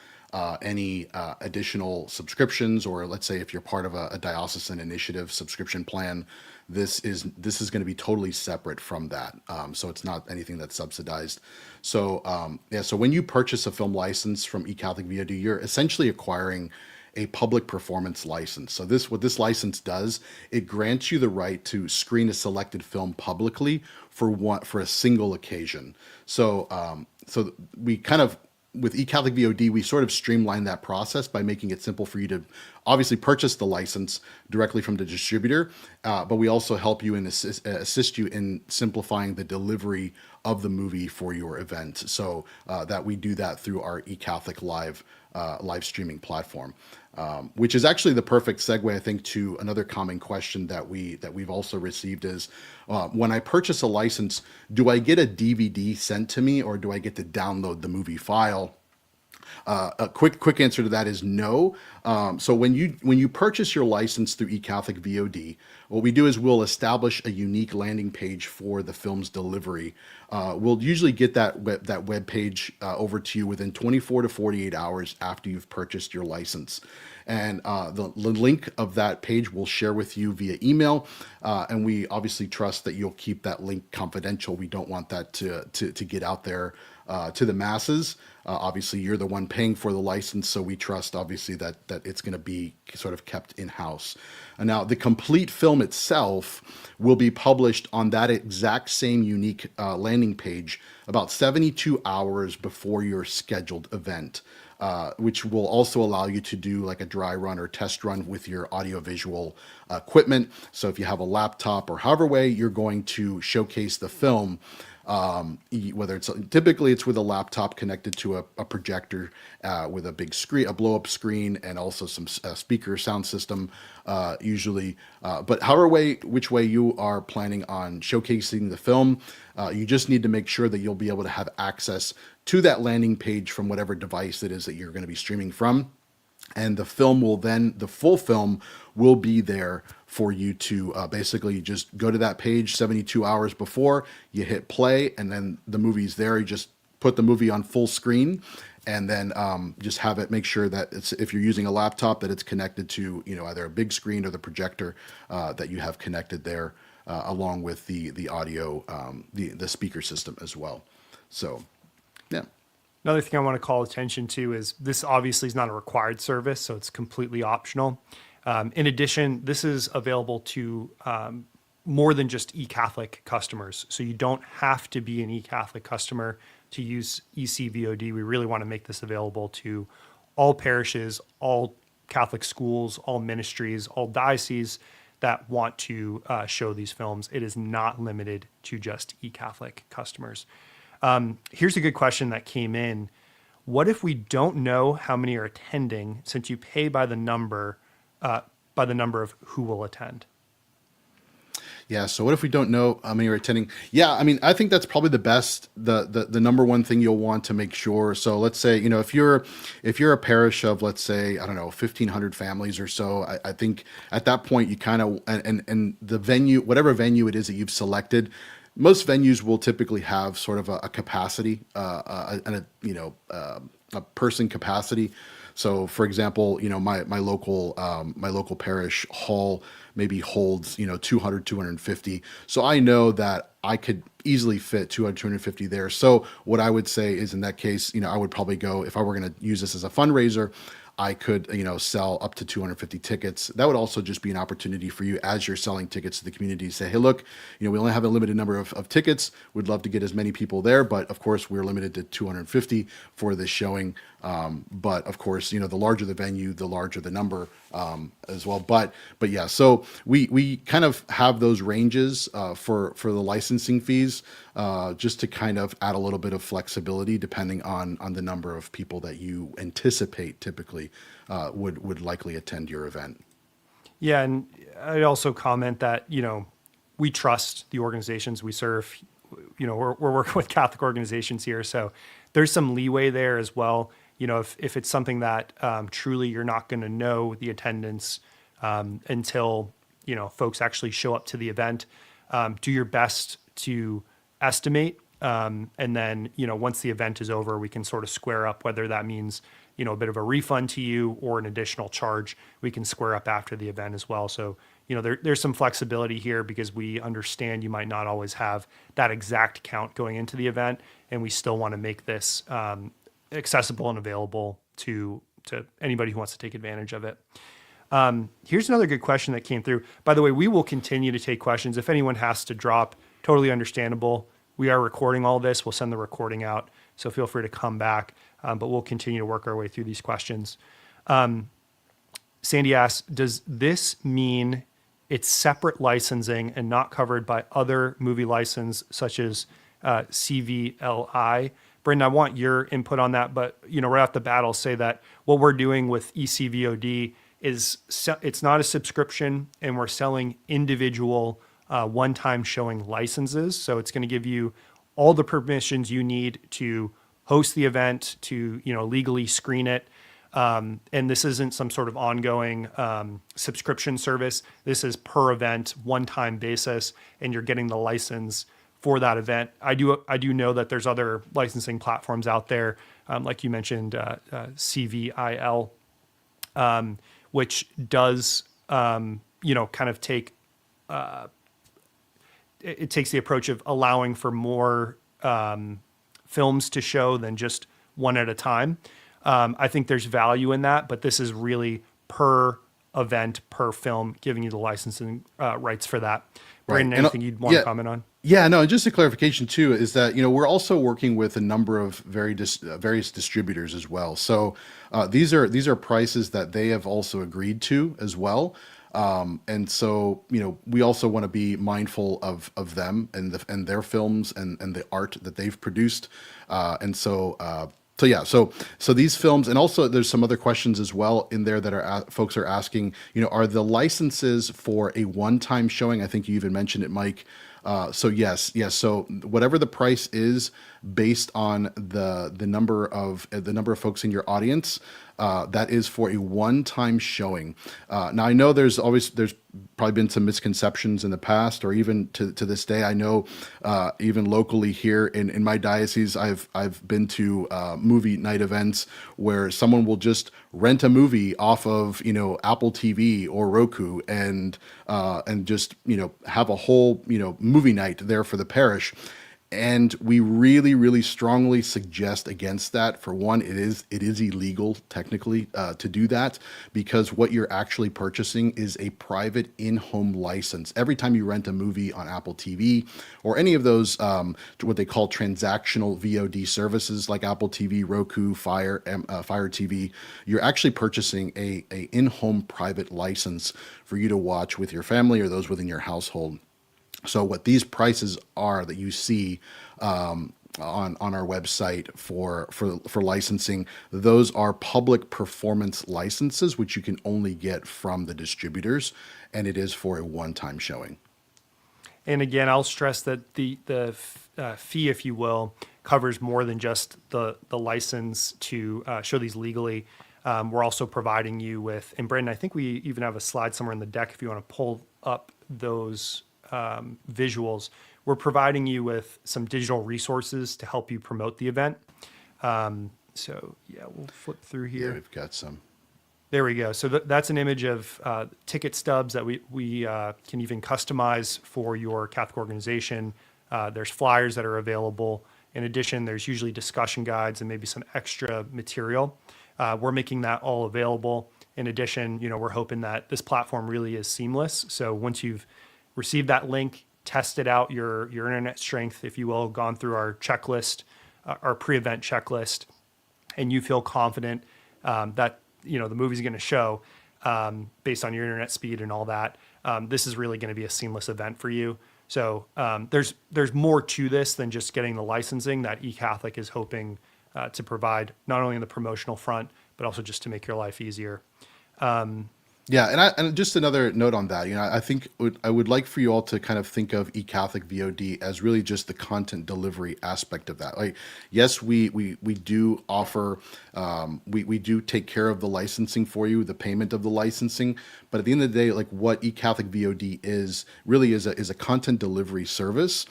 any additional subscriptions, or let's say if you're part of a diocesan initiative subscription plan, this is going to be totally separate from that. So it's not anything that's subsidized. So so when you purchase a film license from eCatholic VOD, you're essentially acquiring a public performance license. So what this license does, it grants you the right to screen a selected film publicly for a single occasion. So so we kind of, with eCatholic VOD, we sort of streamline that process by making it simple for you to obviously purchase the license directly from the distributor, but we also help you and assist you in simplifying the delivery of the movie for your event. So that we do that through our eCatholic live streaming platform, which is actually the perfect segue, I think, to another common question that we've also received is, when I purchase a license, do I get a DVD sent to me, or do I get to download the movie file? A quick answer to that is no. So when you purchase your license through eCatholic VOD, what we do is we'll establish a unique landing page for the film's delivery. We'll usually get that web page over to you within 24 to 48 hours after you've purchased your license. And the link of that page we'll share with you via email. And we obviously trust that you'll keep that link confidential. We don't want that to get out there to the masses. Obviously, you're the one paying for the license, so we trust, obviously, that it's going to be sort of kept in-house. And now, the complete film itself will be published on that exact same unique landing page about 72 hours before your scheduled event, which will also allow you to do like a dry run or test run with your audiovisual equipment. So if you have a laptop or however way you're going to showcase the film, whether typically it's with a laptop connected to a projector with a big screen, a blow-up screen, and also some speaker sound system usually. But which way you are planning on showcasing the film, you just need to make sure that you'll be able to have access to that landing page from whatever device it is that you're going to be streaming from. And the full film will be there for you to basically just go to that page 72 hours before, you hit play, and then the movie's there. You just put the movie on full screen, and then just have it, make sure that if you're using a laptop, that it's connected to either a big screen or the projector that you have connected there, along with the audio, the speaker system as well. So, yeah. Another thing I want to call attention to is this obviously is not a required service, so it's completely optional. In addition, this is available to more than just eCatholic customers. So you don't have to be an eCatholic customer to use ECVOD. We really want to make this available to all parishes, all Catholic schools, all ministries, all dioceses that want to show these films. It is not limited to just eCatholic customers. Here's a good question that came in. What if we don't know how many are attending, since you pay by the number of who will attend? Yeah. So what if we don't know how many are attending? Yeah. I mean, I think that's probably the number one thing you'll want to make sure. So let's say, if you're a parish of, let's say, I don't know, 1,500 families or so, I think at that point you kind of, and the venue, whatever venue it is that you've selected, most venues will typically have sort of a capacity and a person capacity. So, for example, my local parish hall maybe holds 200, 250. So I know that I could easily fit 200, 250 there. So what I would say is, in that case, I would probably go, if I were going to use this as a fundraiser, I could, sell up to 250 tickets. That would also just be an opportunity for you, as you're selling tickets to the community, to say, hey, look, we only have a limited number of tickets. We'd love to get as many people there, but of course we're limited to 250 for this showing. But of course, the larger the venue, the larger the number as well. But yeah, so we kind of have those ranges for the licensing fees, just to kind of add a little bit of flexibility depending on the number of people that you anticipate typically would likely attend your event. Yeah, and I'd also comment that, we trust the organizations we serve. We're working with Catholic organizations here, so there's some leeway there as well. If it's something that truly you're not going to know the attendance until, folks actually show up to the event, do your best to estimate. And then, once the event is over, we can sort of square up whether that means, a bit of a refund to you or an additional charge. We can square up after the event as well. So, there's some flexibility here because we understand you might not always have that exact count going into the event, and we still want to make this accessible and available to anybody who wants to take advantage of it. Here's another good question that came through. By the way, we will continue to take questions. If anyone has to drop, totally understandable. We are recording all this. We'll send the recording out, so feel free to come back. But we'll continue to work our way through these questions. Sandy asks, does this mean it's separate licensing and not covered by other movie license such as CVLI? Brendan, I want your input on that, but right off the bat, I'll say that what we're doing with eCVOD is it's not a subscription, and we're selling individual one-time showing licenses. So it's going to give you all the permissions you need to host the event, to legally screen it. And this isn't some sort of ongoing subscription service. This is per event, one-time basis, and you're getting the license for that event. I do know that there's other licensing platforms out there, like you mentioned, CVIL, which does kind of take it takes the approach of allowing for more films to show than just one at a time. I think there's value in that, but this is really per event, per film, giving you the licensing rights for that. Brandon, Right. anything you'd want to comment on? Yeah, no, just a clarification too is that we're also working with a number of various distributors as well. So these are prices that they have also agreed to as well. And so we also want to be mindful of them and their films and the art that they've produced. So these films, and also there's some other questions as well in there that folks are asking, are the licenses for a one-time showing? I think you even mentioned it, Mike. So yes. So whatever the price is based on the number of folks in your audience, that is for a one-time showing. Now I know there's probably been some misconceptions in the past, or even to this day. I know even locally here in my diocese, I've been to movie night events where someone will just rent a movie off of Apple TV or Roku and just have a whole movie night there for the parish. And we really, really strongly suggest against that. For one, it is illegal technically to do that, because what you're actually purchasing is a private in-home license. Every time you rent a movie on Apple TV or any of those what they call transactional VOD services like Apple TV, Roku, Fire TV, you're actually purchasing a in-home private license for you to watch with your family or those within your household. So what these prices are that you see on our website for licensing, those are public performance licenses, which you can only get from the distributors, and it is for a one-time showing. And again, I'll stress that the fee, if you will, covers more than just the license to show these legally. We're also providing you with, and Brandon, I think we even have a slide somewhere in the deck if you want to pull up those visuals, we're providing you with some digital resources to help you promote the event. So yeah, we'll flip through here. Yeah, we've got some. There we go. So that's an image of ticket stubs that we can even customize for your Catholic organization. There's flyers that are available. In addition, there's usually discussion guides and maybe some extra material. We're making that all available. In addition, we're hoping that this platform really is seamless. So once you've received that link, tested out your internet strength, if you will, gone through our checklist, our pre-event checklist, and you feel confident that the movie's going to show based on your internet speed and all that, this is really going to be a seamless event for you. So there's more to this than just getting the licensing that eCatholic is hoping to provide, not only on the promotional front, but also just to make your life easier. Yeah, and just another note on that, I think I would like for you all to kind of think of eCatholic VOD as really just the content delivery aspect of that. Like, yes, we do offer, we do take care of the licensing for you, the payment of the licensing, but at the end of the day, like what eCatholic VOD really is a content delivery service.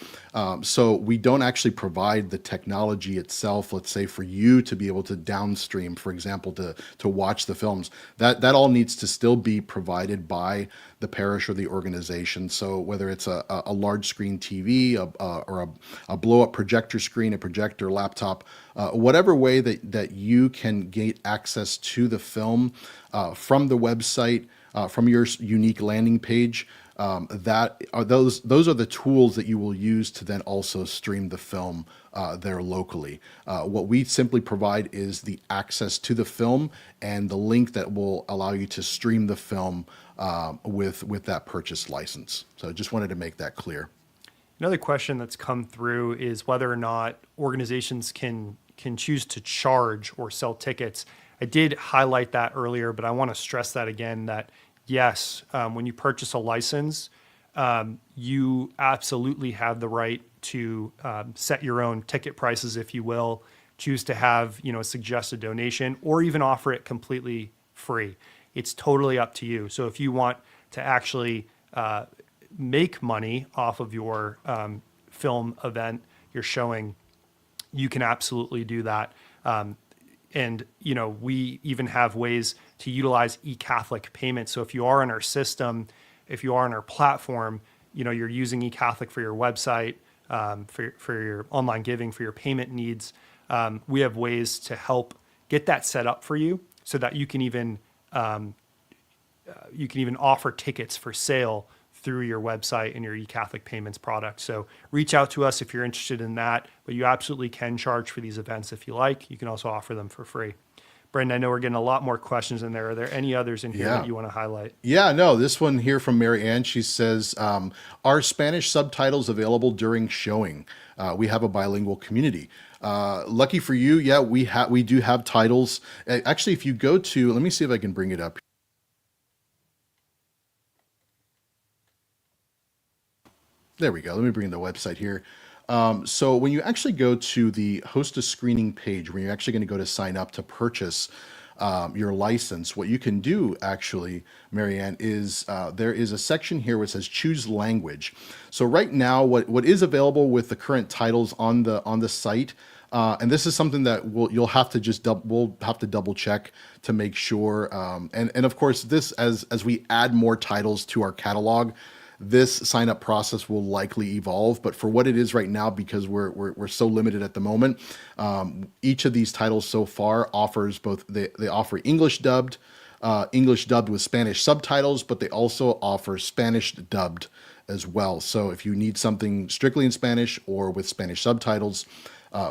So we don't actually provide the technology itself, let's say, for you to be able to downstream, for example, to watch the films. That all needs to still be provided by the parish or the organization. So whether it's a large screen TV or a blow up projector screen, a projector laptop, whatever way that you can get access to the film from the website, from your unique landing page, those are the tools that you will use to then also stream the film there locally. What we simply provide is the access to the film and the link that will allow you to stream the film with that purchase license. So just wanted to make that clear. Another question that's come through is whether or not organizations can choose to charge or sell tickets. I did highlight that earlier, but I want to stress that again, that yes, when you purchase a license, you absolutely have the right to set your own ticket prices, if you will, choose to have a suggested donation, or even offer it completely free. It's totally up to you. So if you want to actually make money off of your film event you're showing, you can absolutely do that. And we even have ways to utilize eCatholic payments. So if you are in our system, if you are on our platform, you're using eCatholic for your website, for your online giving, for your payment needs. We have ways to help get that set up for you, so that you can even offer tickets for sale through your website and your eCatholic payments product. So reach out to us if you're interested in that, but you absolutely can charge for these events if you like. You can also offer them for free. Brendan, I know we're getting a lot more questions in there. Are there any others in here that you want to highlight? Yeah, no, this one here from Mary Ann, she says, are Spanish subtitles available during showing? We have a bilingual community. Lucky for you, yeah, we do have titles. Actually, if you go to, let me see if I can bring it up. There we go. Let me bring the website here. So when you actually go to the host a screening page, where you're actually going to go to sign up to purchase your license, what you can do actually, Marianne, is there is a section here where it says choose language. So right now, what is available with the current titles on the site, and this is something that you'll have to we'll have to double check to make sure. And of course, this as we add more titles to our catalog, this sign up process will likely evolve, but for what it is right now, because we're so limited at the moment, each of these titles so far offers both, they offer English dubbed with Spanish subtitles, but they also offer Spanish dubbed as well. So if you need something strictly in Spanish or with Spanish subtitles,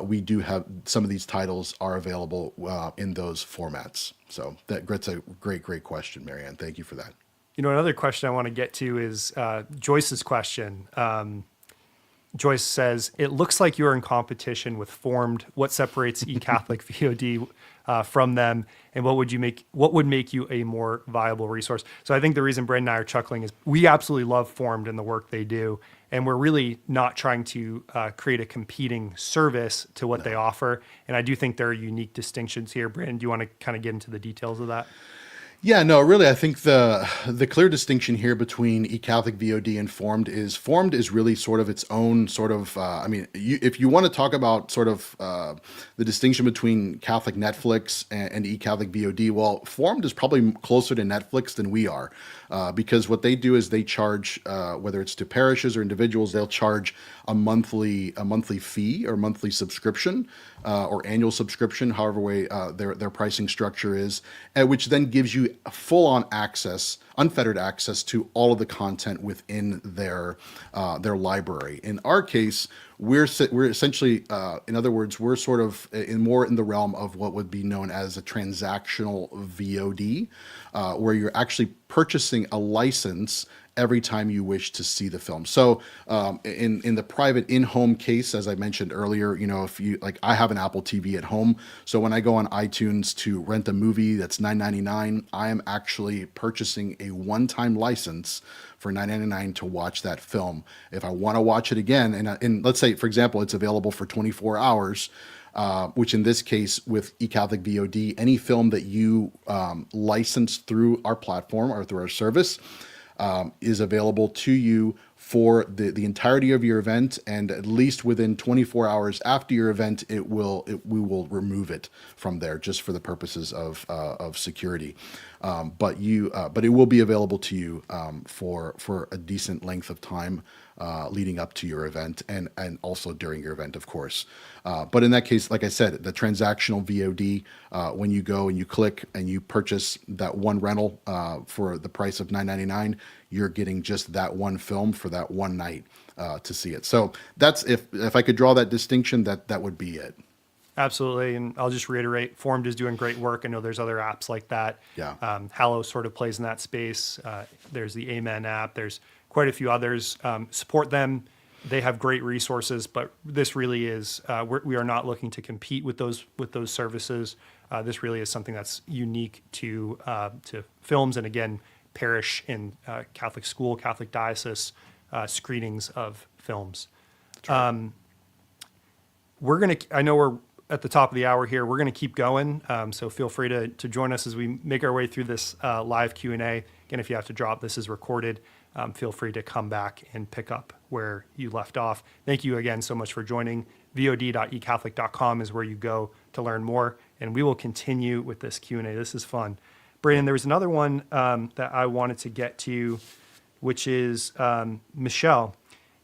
we do have some of these titles are available in those formats. So that's a great question, Marianne. Thank you for that. Another question I want to get to is Joyce's question. Joyce says, it looks like you're in competition with Formed. What separates eCatholic VOD from them, and what would make you a more viable resource? So I think the reason Brent and I are chuckling is we absolutely love Formed and the work they do, and we're really not trying to create a competing service to what they offer. And I do think there are unique distinctions here. Brandon, do you want to kind of get into the details of that? Yeah, no, really, I think the clear distinction here between eCatholic VOD and Formed is really sort of its own sort of. I mean, if you want to talk about sort of the distinction between Catholic Netflix and eCatholic VOD, well, Formed is probably closer to Netflix than we are, because what they do is they charge, whether it's to parishes or individuals, they'll charge a monthly fee or monthly subscription, or annual subscription, however way their pricing structure is, which then gives you full on access, unfettered access to all of the content within their library. In our case, we're essentially, in other words, we're sort of more in the realm of what would be known as a transactional VOD, where you're actually purchasing a license every time you wish to see the film. So in the private in-home case, as I mentioned earlier, if you like, I have an Apple TV at home. So when I go on iTunes to rent a movie that's $9.99, I am actually purchasing a one-time license for $9.99 to watch that film. If I want to watch it again, and let's say, for example, it's available for 24 hours, which in this case with eCatholic VOD, any film that you license through our platform or through our service, is available to you for the entirety of your event, and at least within 24 hours after your event, we will remove it from there just for the purposes of security. But it will be available to you for a decent length of time leading up to your event and also during your event, of course. But in that case, like I said, the transactional VOD, when you go and you click and you purchase that one rental for the price of $9.99, you're getting just that one film for that one night to see it. So that's, if I could draw that distinction, that would be it. Absolutely. And I'll just reiterate, Formed is doing great work. I know there's other apps like that. Yeah. Hallow sort of plays in that space. There's the Amen app. There's quite a few others. Support them. They have great resources, but this really is, we are not looking to compete with those services. This really is something that's unique to films, and again, parish and Catholic school, Catholic diocese screenings of films. Right. I know we're at the top of the hour here. We're going to keep going, so feel free to join us as we make our way through this live Q&A. Again, if you have to drop, this is recorded. Feel free to come back and pick up where you left off. Thank you again so much for joining. VOD.eCatholic.com is where you go to learn more, and we will continue with this Q&A. This is fun. Brandon, there was another one that I wanted to get to, which is Michelle.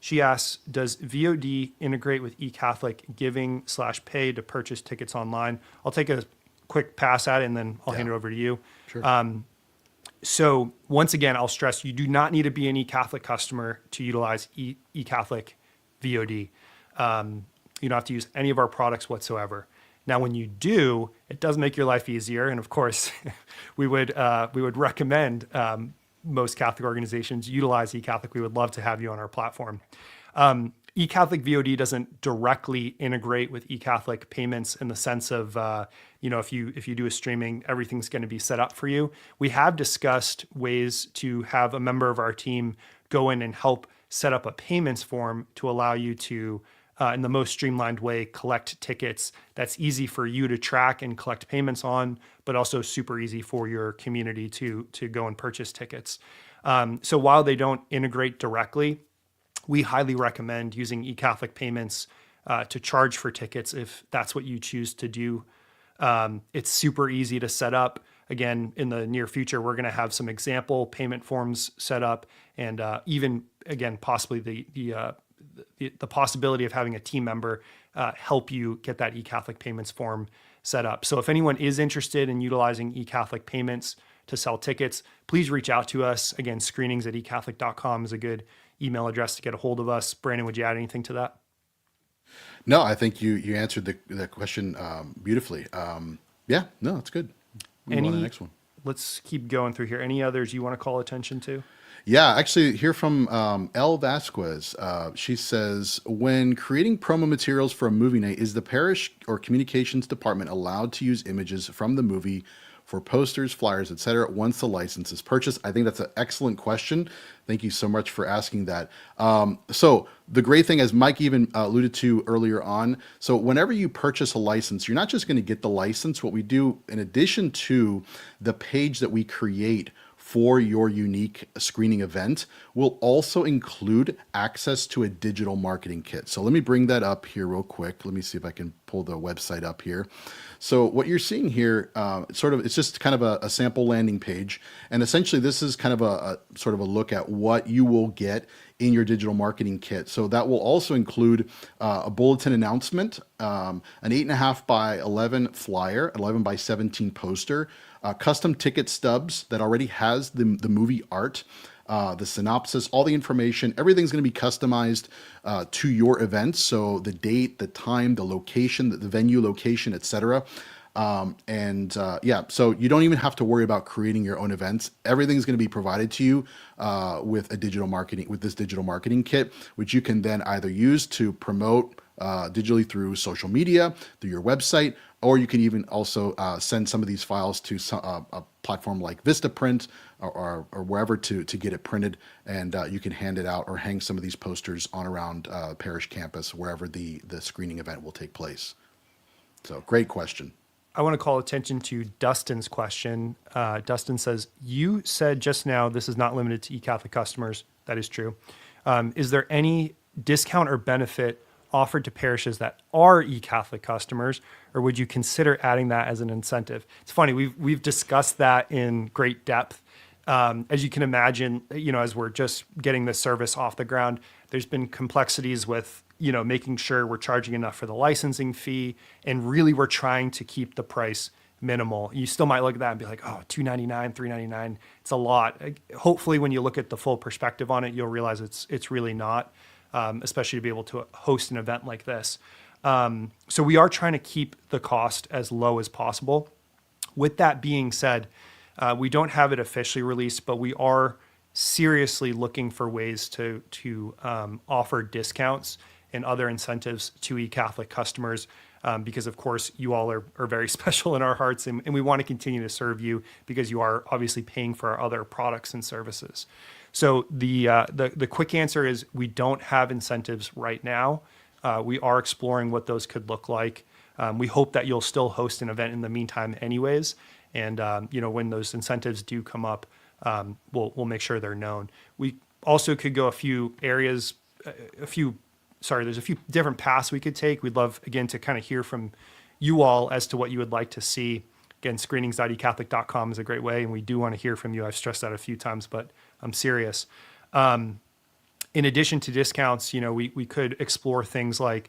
She asks, does VOD integrate with eCatholic giving/pay to purchase tickets online? I'll take a quick pass at it, and then I'll hand it over to you. Sure. So once again, I'll stress, you do not need to be an eCatholic customer to utilize eCatholic VOD. You don't have to use any of our products whatsoever. Now, when you do, it does make your life easier. And of course, we would recommend most Catholic organizations utilize eCatholic. We would love to have you on our platform. eCatholic VOD doesn't directly integrate with eCatholic payments in the sense of, if you do a streaming, everything's going to be set up for you. We have discussed ways to have a member of our team go in and help set up a payments form to allow you to, in the most streamlined way, collect tickets. That's easy for you to track and collect payments on, but also super easy for your community to go and purchase tickets. So while they don't integrate directly, we highly recommend using eCatholic payments to charge for tickets if that's what you choose to do. It's super easy to set up. Again, in the near future, we're going to have some example payment forms set up, and even, again, possibly the possibility of having a team member help you get that eCatholic payments form set up. So if anyone is interested in utilizing eCatholic payments to sell tickets, please reach out to us. Again, screenings@ecatholic.com is a good email address to get a hold of us. Brandon, would you add anything to that? No, I think you answered the question beautifully. Yeah, no, it's good. Move on to the next one. Let's keep going through here. Any others you want to call attention to? Yeah, actually, hear from El Vasquez. She says, when creating promo materials for a movie night, is the parish or communications department allowed to use images from the movie for posters, flyers, etc. once the license is purchased? I think that's an excellent question. Thank you so much for asking that. So the great thing, as Mike even alluded to earlier on, so whenever you purchase a license, you're not just going to get the license. What we do, in addition to the page that we create for your unique screening event, will also include access to a digital marketing kit. So let me bring that up here real quick. Let me see if I can pull the website up here. So what you're seeing here, it's just kind of a sample landing page. And essentially this is kind of a sort of a look at what you will get in your digital marketing kit. So that will also include a bulletin announcement, an 8.5 by 11 flyer, 11 by 17 poster, custom ticket stubs that already has the movie art, the synopsis, all the information. Everything's going to be customized to your event. So the date, the time, the location, the venue location, etc. So you don't even have to worry about creating your own events. Everything's going to be provided to you with this digital marketing kit, which you can then either use to promote digitally through social media, through your website, or you can even also send some of these files to a platform like Vistaprint or wherever to get it printed, and you can hand it out or hang some of these posters on around parish campus, wherever the screening event will take place. So great question. I want to call attention to Dustin's question. Dustin says, you said just now this is not limited to eCatholic customers. That is true. Is there any discount or benefit offered to parishes that are eCatholic customers, or would you consider adding that as an incentive? It's funny, we've discussed that in great depth. As you can imagine, as we're just getting this service off the ground, there's been complexities with making sure we're charging enough for the licensing fee, and really we're trying to keep the price minimal. You still might look at that and be like, oh, $2.99, $3.99, it's a lot. Hopefully when you look at the full perspective on it, you'll realize it's really not, especially to be able to host an event like this. So we are trying to keep the cost as low as possible. With that being said, we don't have it officially released, but we are seriously looking for ways to offer discounts and other incentives to eCatholic customers, because of course you all are very special in our hearts, and we want to continue to serve you because you are obviously paying for our other products and services. So the quick answer is we don't have incentives right now. We are exploring what those could look like. We hope that you'll still host an event in the meantime anyways. And when those incentives do come up, we'll make sure they're known. We also could go there's a few different paths we could take. We'd love, again, to kind of hear from you all as to what you would like to see. Again, screenings.ecatholic.com is a great way, and we do want to hear from you. I've stressed that a few times, but I'm serious. In addition to discounts, we could explore things like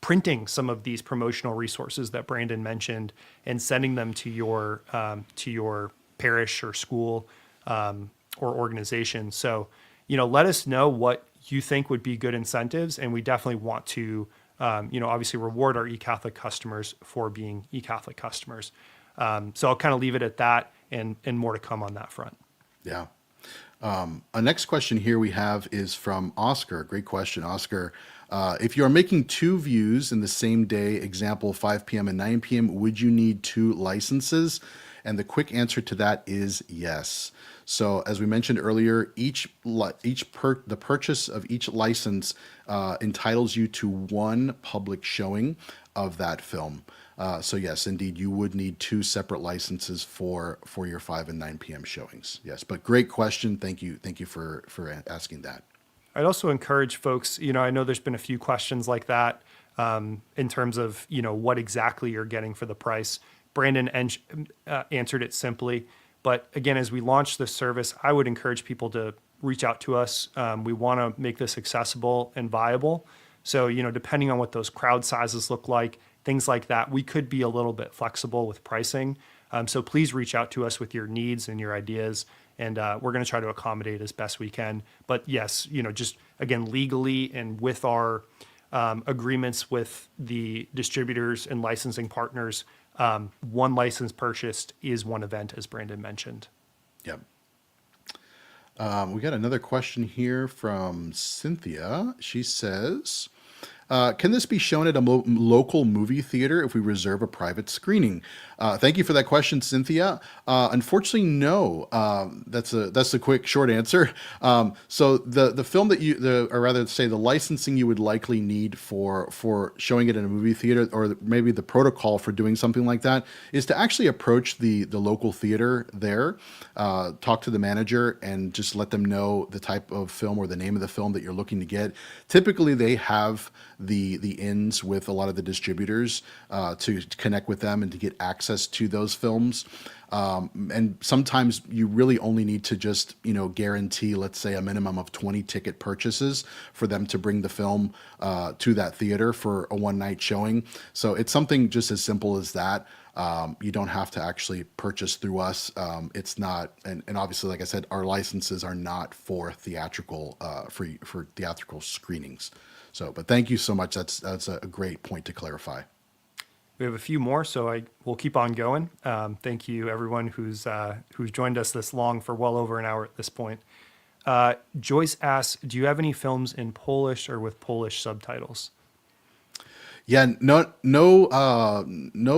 printing some of these promotional resources that Brandon mentioned and sending them to your parish or school or organization. So, let us know what you think would be good incentives, and we definitely want to, obviously reward our eCatholic customers for being eCatholic customers. So I'll kind of leave it at that, and more to come on that front. Yeah. Our next question here we have is from Oscar. Great question, Oscar. If you are making 2 views in the same day, example 5 p.m. and 9 p.m., would you need 2 licenses? And the quick answer to that is yes. So as we mentioned earlier, the purchase of each license entitles you to 1 public showing of that film. So yes, indeed, you would need 2 separate licenses for your 5 and 9 p.m. showings. Yes, but great question. Thank you for asking that. I'd also encourage folks, I know there's been a few questions like that in terms of, what exactly you're getting for the price. Brandon answered it simply. But again, as we launch this service, I would encourage people to reach out to us. We want to make this accessible and viable. So, depending on what those crowd sizes look like, things like that, we could be a little bit flexible with pricing. So please reach out to us with your needs and your ideas, and we're going to try to accommodate as best we can. But yes, just again, legally and with our agreements with the distributors and licensing partners, 1 license purchased is 1 event, as Brandon mentioned. Yep. We got another question here from Cynthia. She says, Can this be shown at a local movie theater if we reserve a private screening? Thank you for that question, Cynthia. Unfortunately, no. That's a quick, short answer. So the film that or rather say the licensing you would likely need for showing it in a movie theater, or maybe the protocol for doing something like that, is to actually approach the local theater there, talk to the manager, and just let them know the type of film or the name of the film that you're looking to get. Typically, they have the ins with a lot of the distributors to connect with them and to get access to those films. And sometimes you really only need to just, guarantee, let's say, a minimum of 20 ticket purchases for them to bring the film to that theater for a one-night showing. So it's something just as simple as that. You don't have to actually purchase through us. It's not, and obviously, like I said, our licenses are not for theatrical, for theatrical screenings. So, but thank you so much. That's a great point to clarify. We have a few more, so we'll keep on going. Thank you, everyone who's joined us this long for well over an hour at this point. Joyce asks, do you have any films in Polish or with Polish subtitles? Yeah, no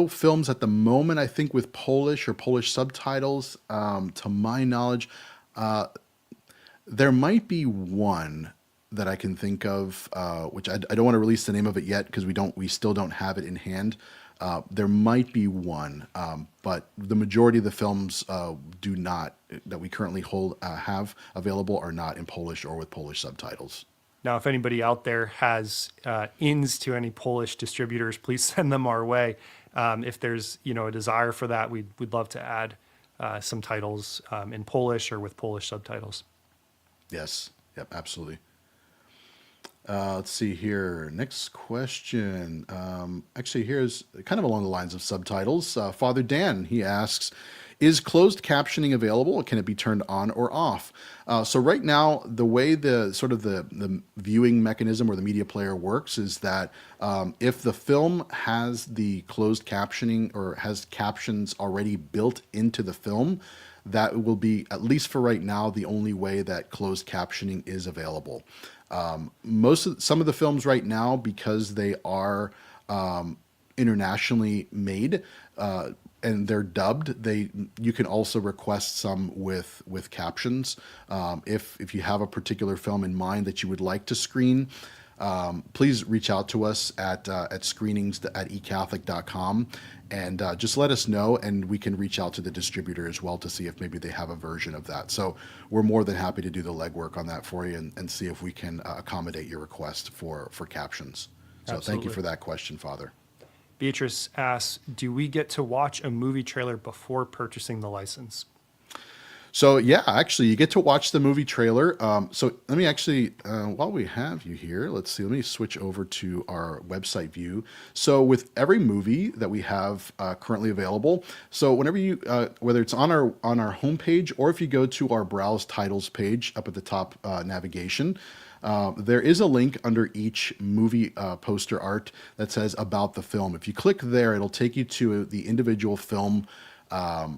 films at the moment, I think, with Polish or Polish subtitles. To my knowledge, there might be one that I can think of, which I don't want to release the name of it yet because we still don't have it in hand. There might be one, but the majority of the films do not that we currently have available are not in Polish or with Polish subtitles. Now, if anybody out there has ins to any Polish distributors, please send them our way. If there's a desire for that, we'd love to add some titles in Polish or with Polish subtitles. Yes. Yep. Absolutely. Let's see here. Next question. Actually, here's kind of along the lines of subtitles. Father Dan, he asks, is closed captioning available? Can it be turned on or off? So right now, the way the viewing mechanism or the media player works is that if the film has the closed captioning or has captions already built into the film, that will be, at least for right now, the only way that closed captioning is available. Some of the films right now, because they are internationally made and they're dubbed, you can also request some with captions. If you have a particular film in mind that you would like to screen, please reach out to us at screenings@ecatholic.com and just let us know, and we can reach out to the distributor as well to see if maybe they have a version of that. So we're more than happy to do the legwork on that for you and see if we can accommodate your request for captions. So Absolutely. Thank you for that question, Father. Beatrice asks, do we get to watch a movie trailer before purchasing the license? So yeah, actually, you get to watch the movie trailer. So let me actually, while we have you here, let's see. Let me switch over to our website view. So with every movie that we have currently available, so whenever you, whether it's on our homepage or if you go to our browse titles page up at the top navigation, there is a link under each movie poster art that says about the film. If you click there, it'll take you to the individual film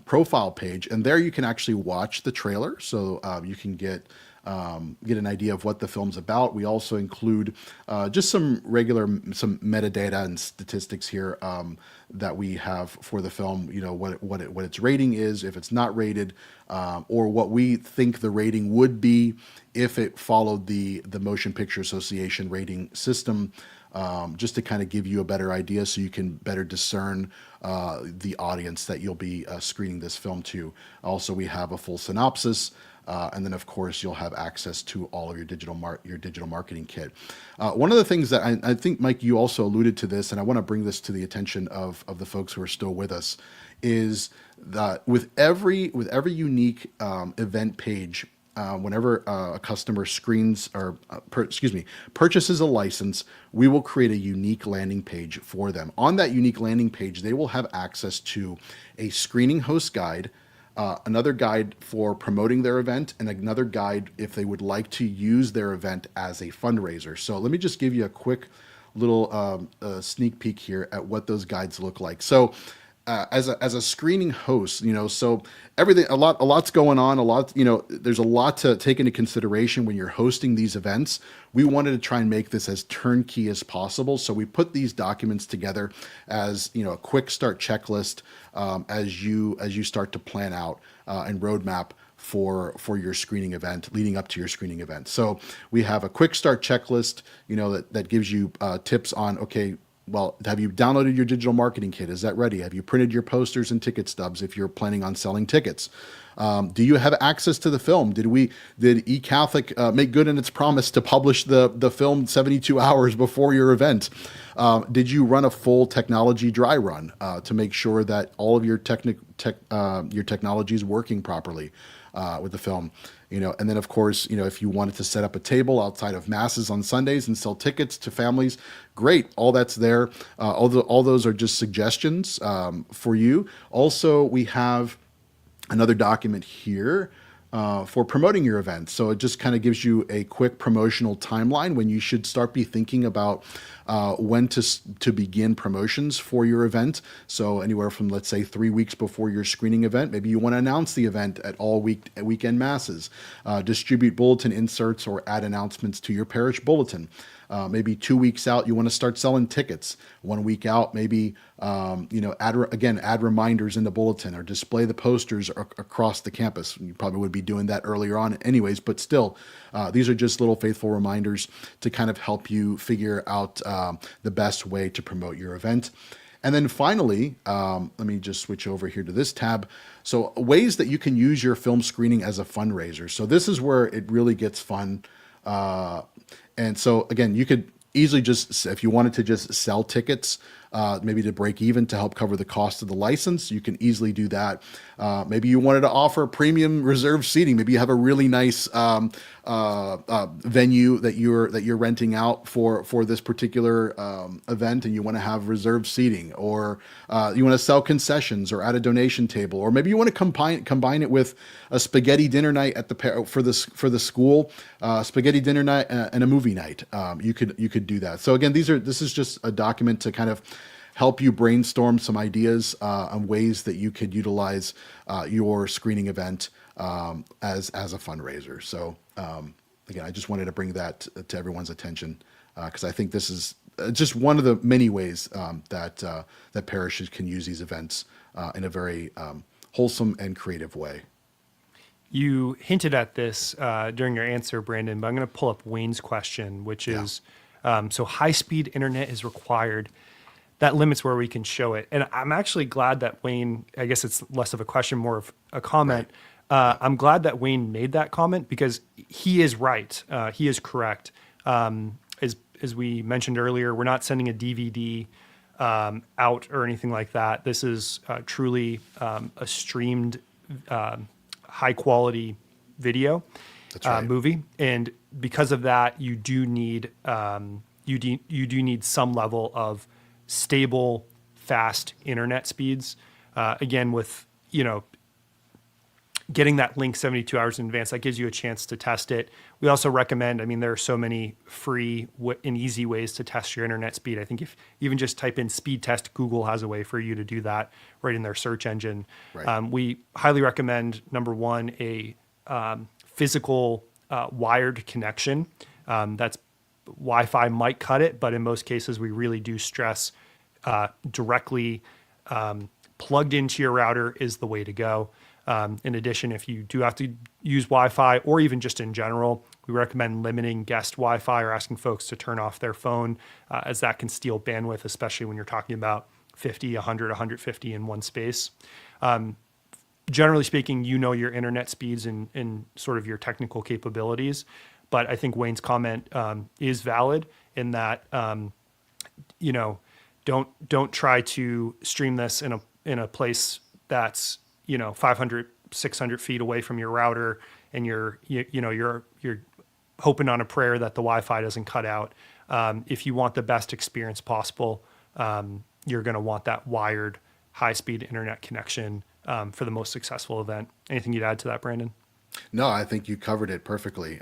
profile page, and there you can actually watch the trailer, so you can get an idea of what the film's about. We also include just some metadata and statistics here that we have for the film. What its rating is, if it's not rated, or what we think the rating would be if it followed the Motion Picture Association rating system. Just to kind of give you a better idea so you can better discern the audience that you'll be screening this film to. Also, we have a full synopsis, and then of course you'll have access to all of your digital marketing kit. One of the things that I think, Mike, you also alluded to this, and I want to bring this to the attention of the folks who are still with us, is that with every unique event page, whenever a customer purchases a license, we will create a unique landing page for them. On that unique landing page, they will have access to a screening host guide, another guide for promoting their event, and another guide if they would like to use their event as a fundraiser. So let me just give you a quick little sneak peek here at what those guides look like. So as a screening host, so everything, a lot's going on, there's a lot to take into consideration when you're hosting these events. We wanted to try and make this as turnkey as possible, so we put these documents together as a quick start checklist, as you start to plan out and roadmap for your screening event, leading up to your screening event. So we have a quick start checklist, that gives you tips on, okay, well, have you downloaded your digital marketing kit? Is that ready? Have you printed your posters and ticket stubs if you're planning on selling tickets? Do you have access to the film? Did eCatholic make good in its promise to publish the film 72 hours before your event? Did you run a full technology dry run to make sure that all of your technology is working properly with the film? And then of course, if you wanted to set up a table outside of masses on Sundays and sell tickets to families, great. All that's there. All those are just suggestions for you. Also, we have another document here for promoting your event. So it just kind of gives you a quick promotional timeline when you should start be thinking about when to begin promotions for your event. So anywhere from, let's say, 3 weeks before your screening event, maybe you want to announce the event at all weekend masses, distribute bulletin inserts or add announcements to your parish bulletin. Maybe 2 weeks out, you want to start selling tickets. 1 week out, maybe add reminders in the bulletin or display the posters across the campus. You probably would be doing that earlier on anyways, but still, these are just little faithful reminders to kind of help you figure out the best way to promote your event. And then finally, let me just switch over here to this tab. So ways that you can use your film screening as a fundraiser. So this is where it really gets fun. And so again, you could easily just, if you wanted to just sell tickets, maybe to break even to help cover the cost of the license, you can easily do that. Maybe you wanted to offer premium reserved seating. Maybe you have a really nice venue that you're renting out for this particular event, and you want to have reserved seating, or you want to sell concessions or add a donation table, or maybe you want to combine it with a spaghetti dinner night at for the school, spaghetti dinner night and a movie night. You could do that. So again, this is just a document to kind of help you brainstorm some ideas on ways that you could utilize your screening event as a fundraiser. So again, I just wanted to bring that to everyone's attention because I think this is just one of the many ways that parishes can use these events in a very wholesome and creative way. You hinted at this during your answer, Brandon, but I'm going to pull up Wayne's question, which is, so high-speed internet is required. That limits where we can show it. And I'm actually glad that Wayne, I guess it's less of a question, more of a comment. Right. I'm glad that Wayne made that comment because he is right. He is correct. As we mentioned earlier, we're not sending a DVD out or anything like that. This is truly a streamed high quality video. That's right. Movie. And because of that, you do need some level of stable, fast internet speeds. Again, with getting that link 72 hours in advance, that gives you a chance to test it. We also recommend, there are so many free and easy ways to test your internet speed. I think if you even just type in speed test, Google has a way for you to do that right in their search engine. Right. We highly recommend, number one, a physical wired connection. That's Wi-Fi might cut it, but in most cases, we really do stress directly plugged into your router is the way to go. In addition, if you do have to use Wi-Fi or even just in general, we recommend limiting guest Wi-Fi or asking folks to turn off their phone as that can steal bandwidth, especially when you're talking about 50, 100, 150 in one space. Generally speaking, your internet speeds and sort of your technical capabilities. But I think Wayne's comment is valid in that, don't try to stream this in a place that's 500, 600 feet away from your router, and you're hoping on a prayer that the Wi-Fi doesn't cut out. If you want the best experience possible, you're going to want that wired high-speed internet connection for the most successful event. Anything you'd add to that, Brandon? No, I think you covered it perfectly.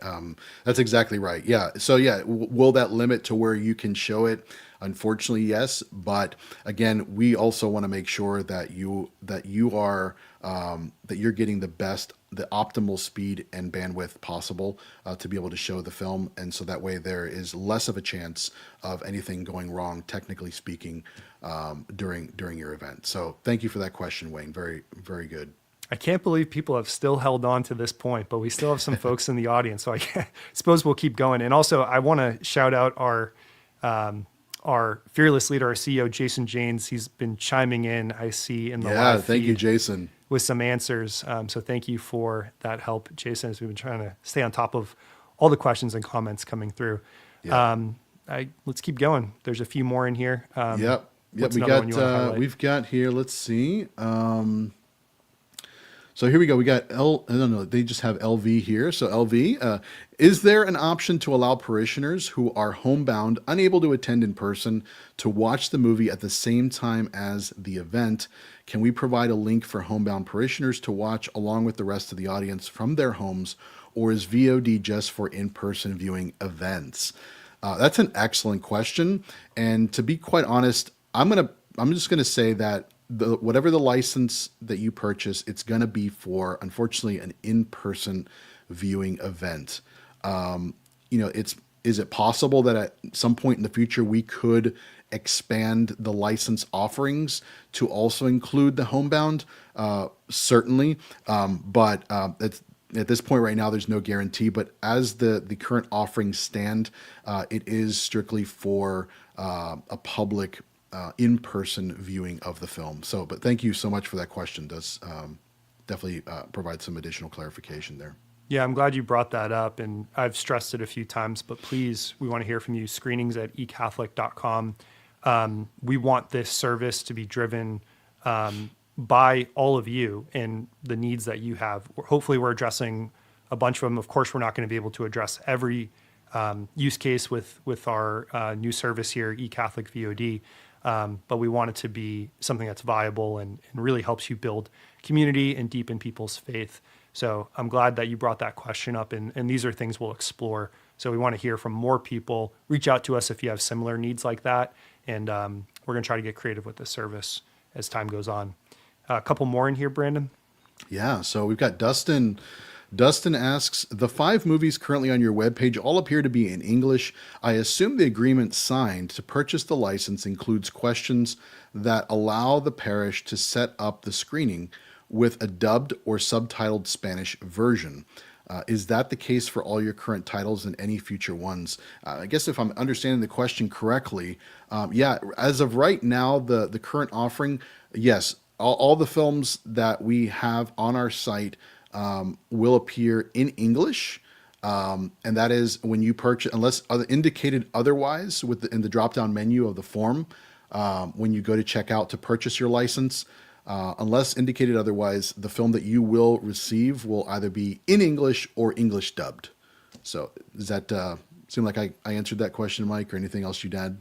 That's exactly right. Yeah. So yeah, will that limit to where you can show it? Unfortunately, yes. But again, we also want to make sure that you are that you're getting the optimal speed and bandwidth possible to be able to show the film, and so that way there is less of a chance of anything going wrong, technically speaking, during your event. So thank you for that question, Wayne. Very very good. I can't believe people have still held on to this point, but we still have some folks in the audience. So suppose we'll keep going. And also, I want to shout out our fearless leader, our CEO, Jason Janes. He's been chiming in, I see, in the Yeah, live thank you, feed Jason. with some answers. So thank you for that help, Jason, as we've been trying to stay on top of all the questions and comments coming through. Yeah. Let's keep going. There's a few more in here. Yep. Yep. What's We another one you want to got highlight? we've got here. Let's see. So here we go. We got I don't know. They just have LV here. So LV, is there an option to allow parishioners who are homebound, unable to attend in person, to watch the movie at the same time as the event? Can we provide a link for homebound parishioners to watch along with the rest of the audience from their homes, or is VOD just for in-person viewing events? That's an excellent question. And to be quite honest, I'm just gonna say that whatever the license that you purchase, it's gonna be for, unfortunately, an in-person viewing event. Is it possible that at some point in the future we could expand the license offerings to also include the homebound? Certainly, but at this point right now, there's no guarantee. But as the current offerings stand, it is strictly for a public in-person viewing of the film. So, but thank you so much for that question. Does definitely provide some additional clarification there. Yeah, I'm glad you brought that up, and I've stressed it a few times, but please, we want to hear from you. Screenings at eCatholic.com. We want this service to be driven by all of you and the needs that you have. Hopefully, we're addressing a bunch of them. Of course, we're not going to be able to address every use case with our new service here, eCatholic VOD, but we want it to be something that's viable and really helps you build community and deepen people's faith. So I'm glad that you brought that question up, and these are things we'll explore. So we want to hear from more people. Reach out to us if you have similar needs like that, and we're going to try to get creative with this service as time goes on. A couple more in here, Brandon. Yeah, so we've got Dustin. Dustin asks, the 5 movies currently on your webpage all appear to be in English. I assume the agreement signed to purchase the license includes questions that allow the parish to set up the screening with a dubbed or subtitled Spanish version. Is that the case for all your current titles and any future ones? I guess if I'm understanding the question correctly, yeah, as of right now, the current offering, yes, all the films that we have on our site will appear in English. And that is when you purchase, unless indicated otherwise in the drop-down menu of the form, when you go to check out to purchase your license, unless indicated otherwise, the film that you will receive will either be in English or English dubbed. So does that seem like I answered that question, Mike, or anything else you'd add?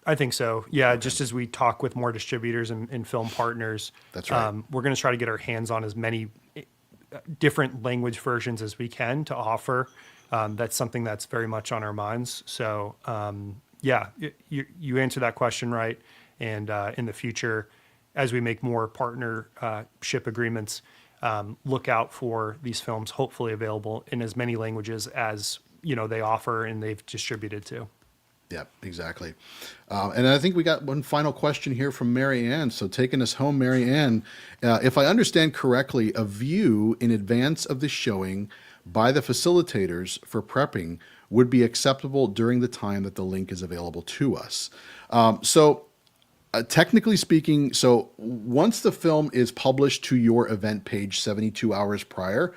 I think so. Yeah, just as we talk with more distributors and film partners, That's right. We're going to try to get our hands on as many different language versions as we can to offer. That's something that's very much on our minds. So yeah, you answer that question right. And in the future, as we make more partnership agreements, look out for these films hopefully available in as many languages as they offer and they've distributed to. Yeah, exactly. And I think we got one final question here from Mary Ann. So taking us home, Mary Ann, if I understand correctly, a view in advance of the showing by the facilitators for prepping would be acceptable during the time that the link is available to us. Technically speaking, so once the film is published to your event page 72 hours prior,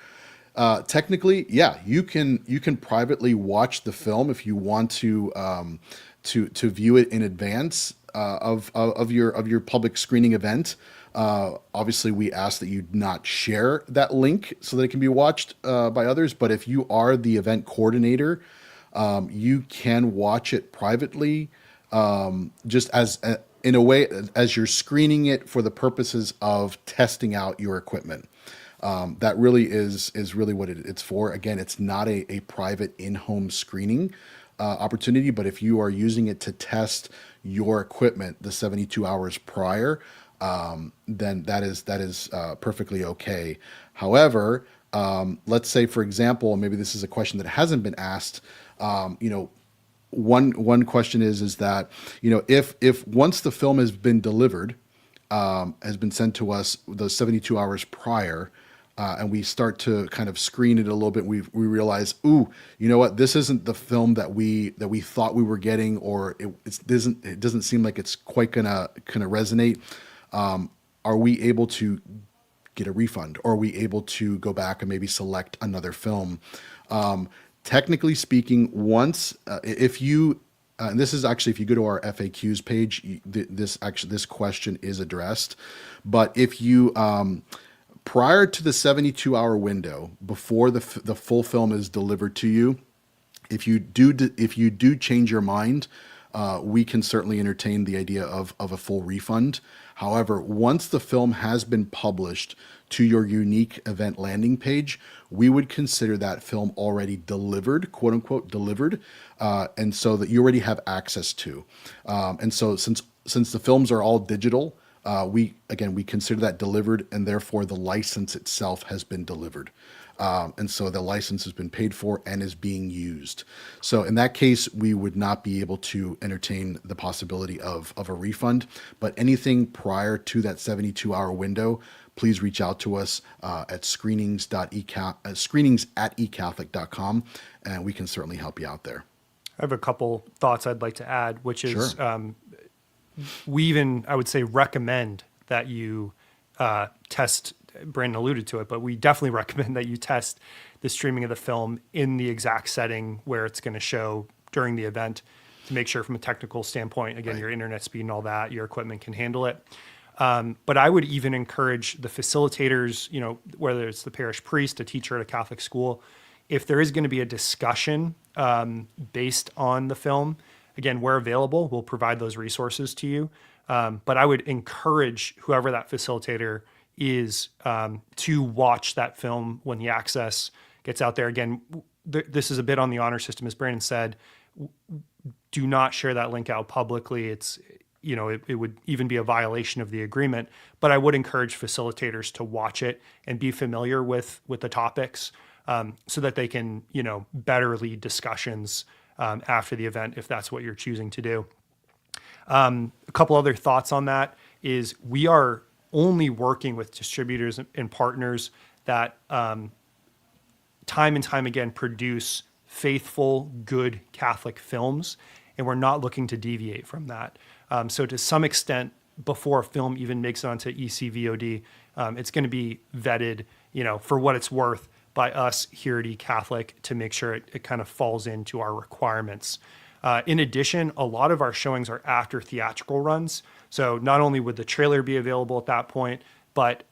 technically, yeah, you can privately watch the film if you want to view it in advance of your public screening event. Obviously, we ask that you not share that link so that it can be watched by others. But if you are the event coordinator, you can watch it privately, just in a way as you're screening it for the purposes of testing out your equipment. That really is really what it's for. Again, it's not a private in-home screening opportunity, but if you are using it to test your equipment the 72 hours prior, then that is perfectly okay. However, let's say, for example, and maybe this is a question that hasn't been asked. One question is that, if once the film has been delivered, has been sent to us those 72 hours prior, and we start to kind of screen it a little bit, we realize, ooh, you know what, this isn't the film that we thought we were getting, or it doesn't seem like it's quite gonna resonate. Are we able to get a refund, or are we able to go back and maybe select another film? Technically speaking, once if you and this is actually, if you go to our FAQs page, this question is addressed. But if you prior to the 72-hour window, before the full film is delivered to you, if you do change your mind, we can certainly entertain the idea of a full refund. However, once the film has been published to your unique event landing page, we would consider that film already delivered, quote unquote delivered, and so that you already have access to. And so since the films are all digital, we consider that delivered, and therefore the license itself has been delivered. And so the license has been paid for and is being used. So in that case, we would not be able to entertain the possibility of a refund. But anything prior to that 72-hour window, please reach out to us at screenings at eCatholic.com, and we can certainly help you out there. I have a couple thoughts I'd like to add, which is Sure. we even, I would say, recommend that you test. Brandon alluded to it, but we definitely recommend that you test the streaming of the film in the exact setting where it's going to show during the event, to make sure from a technical standpoint, again, your internet speed and all that, your equipment can handle it. But I would even encourage the facilitators, whether it's the parish priest, a teacher at a Catholic school, if there is going to be a discussion based on the film, again, where available, we'll provide those resources to you. But I would encourage whoever that facilitator is to watch that film when the access gets out there. Again, this is a bit on the honor system, as Brandon said. Do not share that link out publicly. It's it would even be a violation of the agreement. But I would encourage facilitators to watch it and be familiar with the topics, so that they can better lead discussions after the event, if that's what you're choosing to do. A couple other thoughts on that is we are only working with distributors and partners that time and time again produce faithful, good Catholic films, and we're not looking to deviate from that. So to some extent, before a film even makes it onto ECVOD, it's going to be vetted, for what it's worth by us here at eCatholic to make sure it kind of falls into our requirements. In addition, a lot of our showings are after theatrical runs. So not only would the trailer be available at that point, but,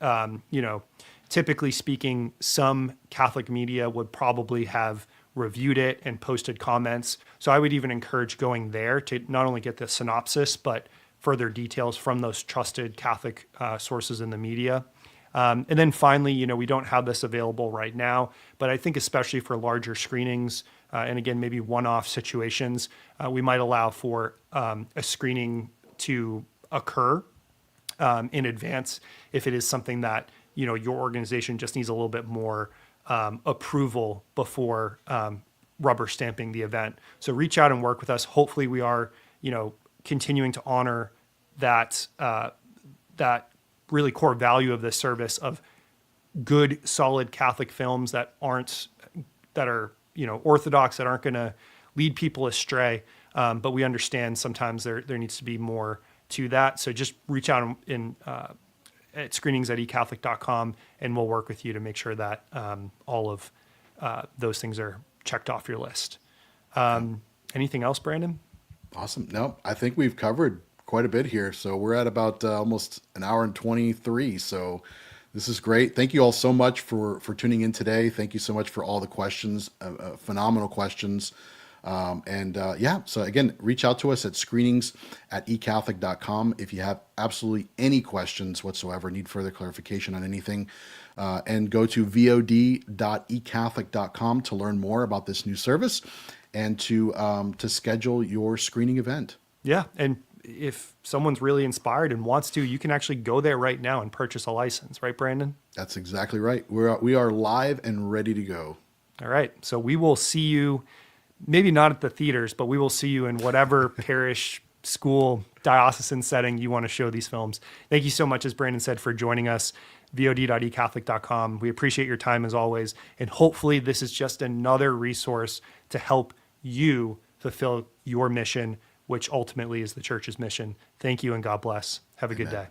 typically speaking, some Catholic media would probably have reviewed it and posted comments. So I would even encourage going there to not only get the synopsis, but further details from those trusted Catholic sources in the media. And then finally, we don't have this available right now, but I think especially for larger screenings, and again, maybe one-off situations, we might allow for a screening to occur in advance if it is something that your organization just needs a little bit more approval before rubber stamping the event. So reach out and work with us. Hopefully, we are continuing to honor that really core value of this service of good, solid Catholic films that are orthodox, that aren't going to lead people astray. But we understand sometimes there needs to be more to that. So just reach out at screenings at eCatholic.com, and we'll work with you to make sure that all of those things are checked off your list. Anything else, Brandon? Awesome. No, I think we've covered quite a bit here. So we're at about almost an hour and 23. So this is great. Thank you all so much for tuning in today. Thank you so much for all the questions, phenomenal questions. So again, reach out to us at screenings@ecatholic.com if you have absolutely any questions whatsoever, need further clarification on anything, and go to vod.ecatholic.com to learn more about this new service and to schedule your screening event. Yeah. And if someone's really inspired and wants to, you can actually go there right now and purchase a license, right, Brandon? That's exactly right. We are live and ready to go. All right. So we will see you, maybe not at the theaters, but we will see you in whatever parish, school, diocesan setting you want to show these films. Thank you so much, as Brandon said, for joining us. VOD.ecatholic.com. We appreciate your time as always. And hopefully this is just another resource to help you fulfill your mission, which ultimately is the church's mission. Thank you and God bless. Have a good day.